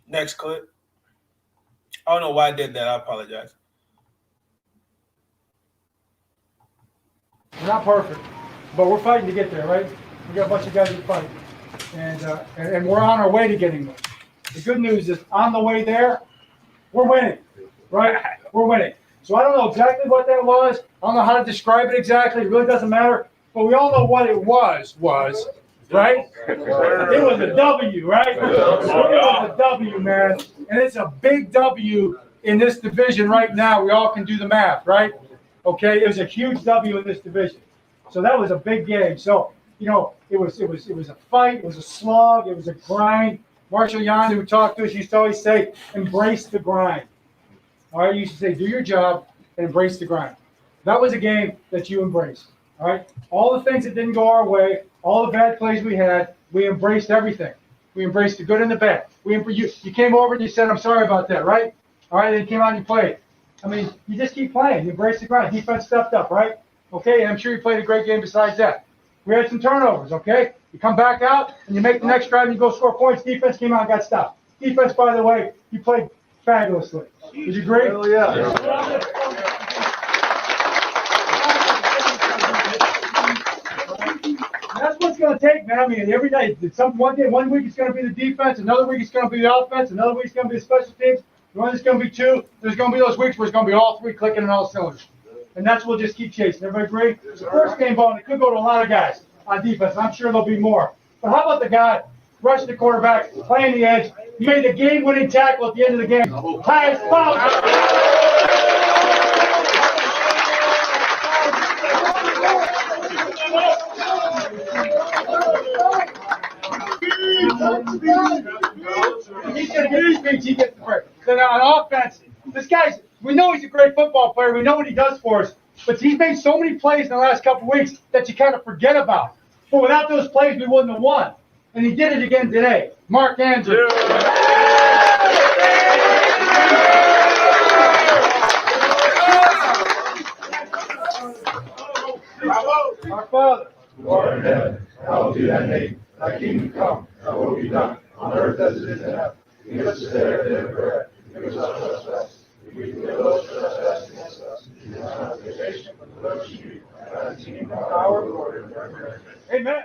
Next clip. I don't know why I did that. I apologize. We're not perfect, but we're fighting to get there, right? We got a bunch of guys that fight, and we're on our way to getting there. The good news is, on the way there, we're winning, right? We're winning. So I don't know exactly what that was. I don't know how to describe it exactly. It really doesn't matter. But we all know what it was, right? It was a W, right? It was a W, man. And it's a big W in this division right now. We all can do the math, right? Okay, it was a huge W in this division. So that was a big game. So, you know, it was a fight, it was a slog, it was a grind. Marshall Yon, who talked to us, used to always say, embrace the grind. All right, you used to say, do your job and embrace the grind. That was a game that you embraced. All right, all the things that didn't go our way, all the bad plays we had, we embraced everything. We embraced the good and the bad. You came over and you said, I'm sorry about that, right? All right, then you came out and you played. I mean, you just keep playing. You embrace the grind. Defense stepped up, right? Okay, and I'm sure you played a great game besides that. We had some turnovers, okay? You come back out and you make the next drive and you go score points. Defense came out and got stopped. Defense, by the way, you played fabulously. Would you agree? Oh, yeah. That's what it's going to take, man. I mean, every day, one week it's going to be the defense, another week it's going to be the offense, another week it's going to be the special teams. One it's going to be 2. There's going to be those weeks where it's going to be all 3 clicking in all cylinders. And that's what we'll just keep chasing. Everybody agree? It's the first game ball, and it could go to a lot of guys on defense. I'm sure there'll be more. But how about the guy rushing the quarterback, playing the edge, made the game-winning tackle at the end of the game? Highest foul. He's going to get his speech. He gets the break. Then on offense, this guy's, we know he's a great football player. We know what he does for us. But he's made so many plays in the last couple of weeks that you kind of forget about. But without those plays, we wouldn't have won. And he did it again today. Mark Andrews. Our Father, who art in heaven, hallowed be thy name. Thy kingdom come, thy will be done, on earth as it is in heaven. Give us this day our daily bread. Forgive us our trespasses. We forgive those who trespass against us. Lead us not into temptation, but deliver us from evil. For thine is the kingdom, the power, and the glory, forever. amen.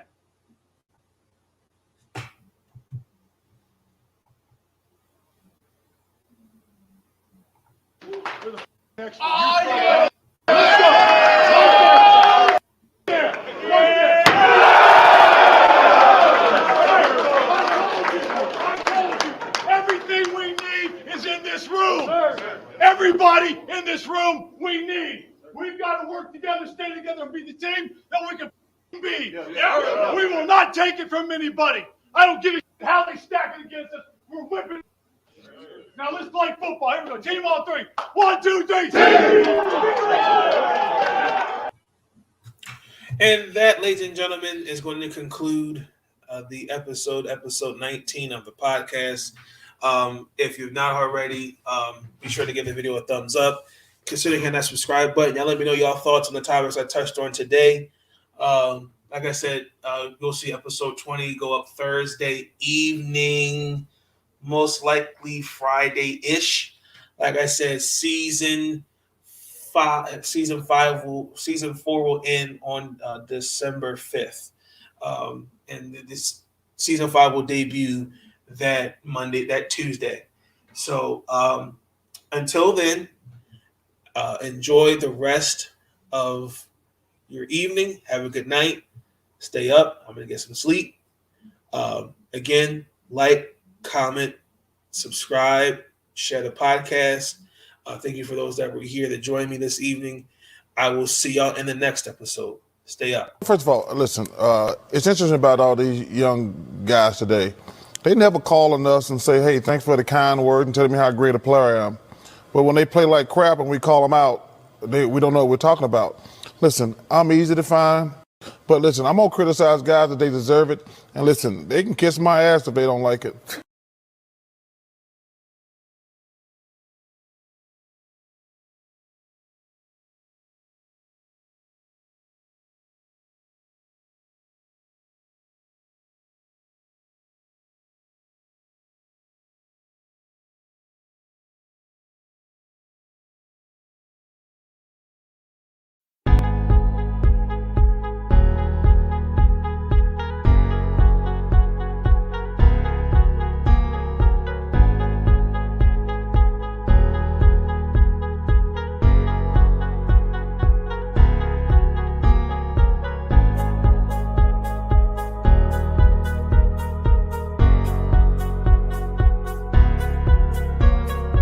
Everything we need is in this room. Everybody in this room we need. We've got to work together, stay together, and be the team that we can be. We will not take it from anybody. I don't give a shit how they stack it against us. We're whipping. Now let's play football. Here we go. Team on three. 1, 2, 3. And that, ladies and gentlemen, is going to conclude the episode 19 of the podcast. If you've not already, be sure to give the video a thumbs up. Consider hitting that subscribe button. Y'all let me know y'all thoughts on the topics I touched on today. Like I said, you'll see episode 20 go up Thursday evening, most likely Friday-ish. Like I said, season 4 will end on December 5th. And this season 5 will debut that Tuesday. So until then, enjoy the rest of your evening. Have a good night. Stay up. I'm going to get some sleep. Again, like, comment, subscribe, share the podcast. Thank you for those that were here that joined me this evening. I will see y'all in the next episode. Stay up. First of all, listen, it's interesting about all these young guys today. They never call on us and say, hey, thanks for the kind word and telling me how great a player I am. But when they play like crap and we call them out, we don't know what we're talking about. Listen, I'm easy to find. But listen, I'm going to criticize guys that they deserve it. And listen, they can kiss my ass if they don't like it.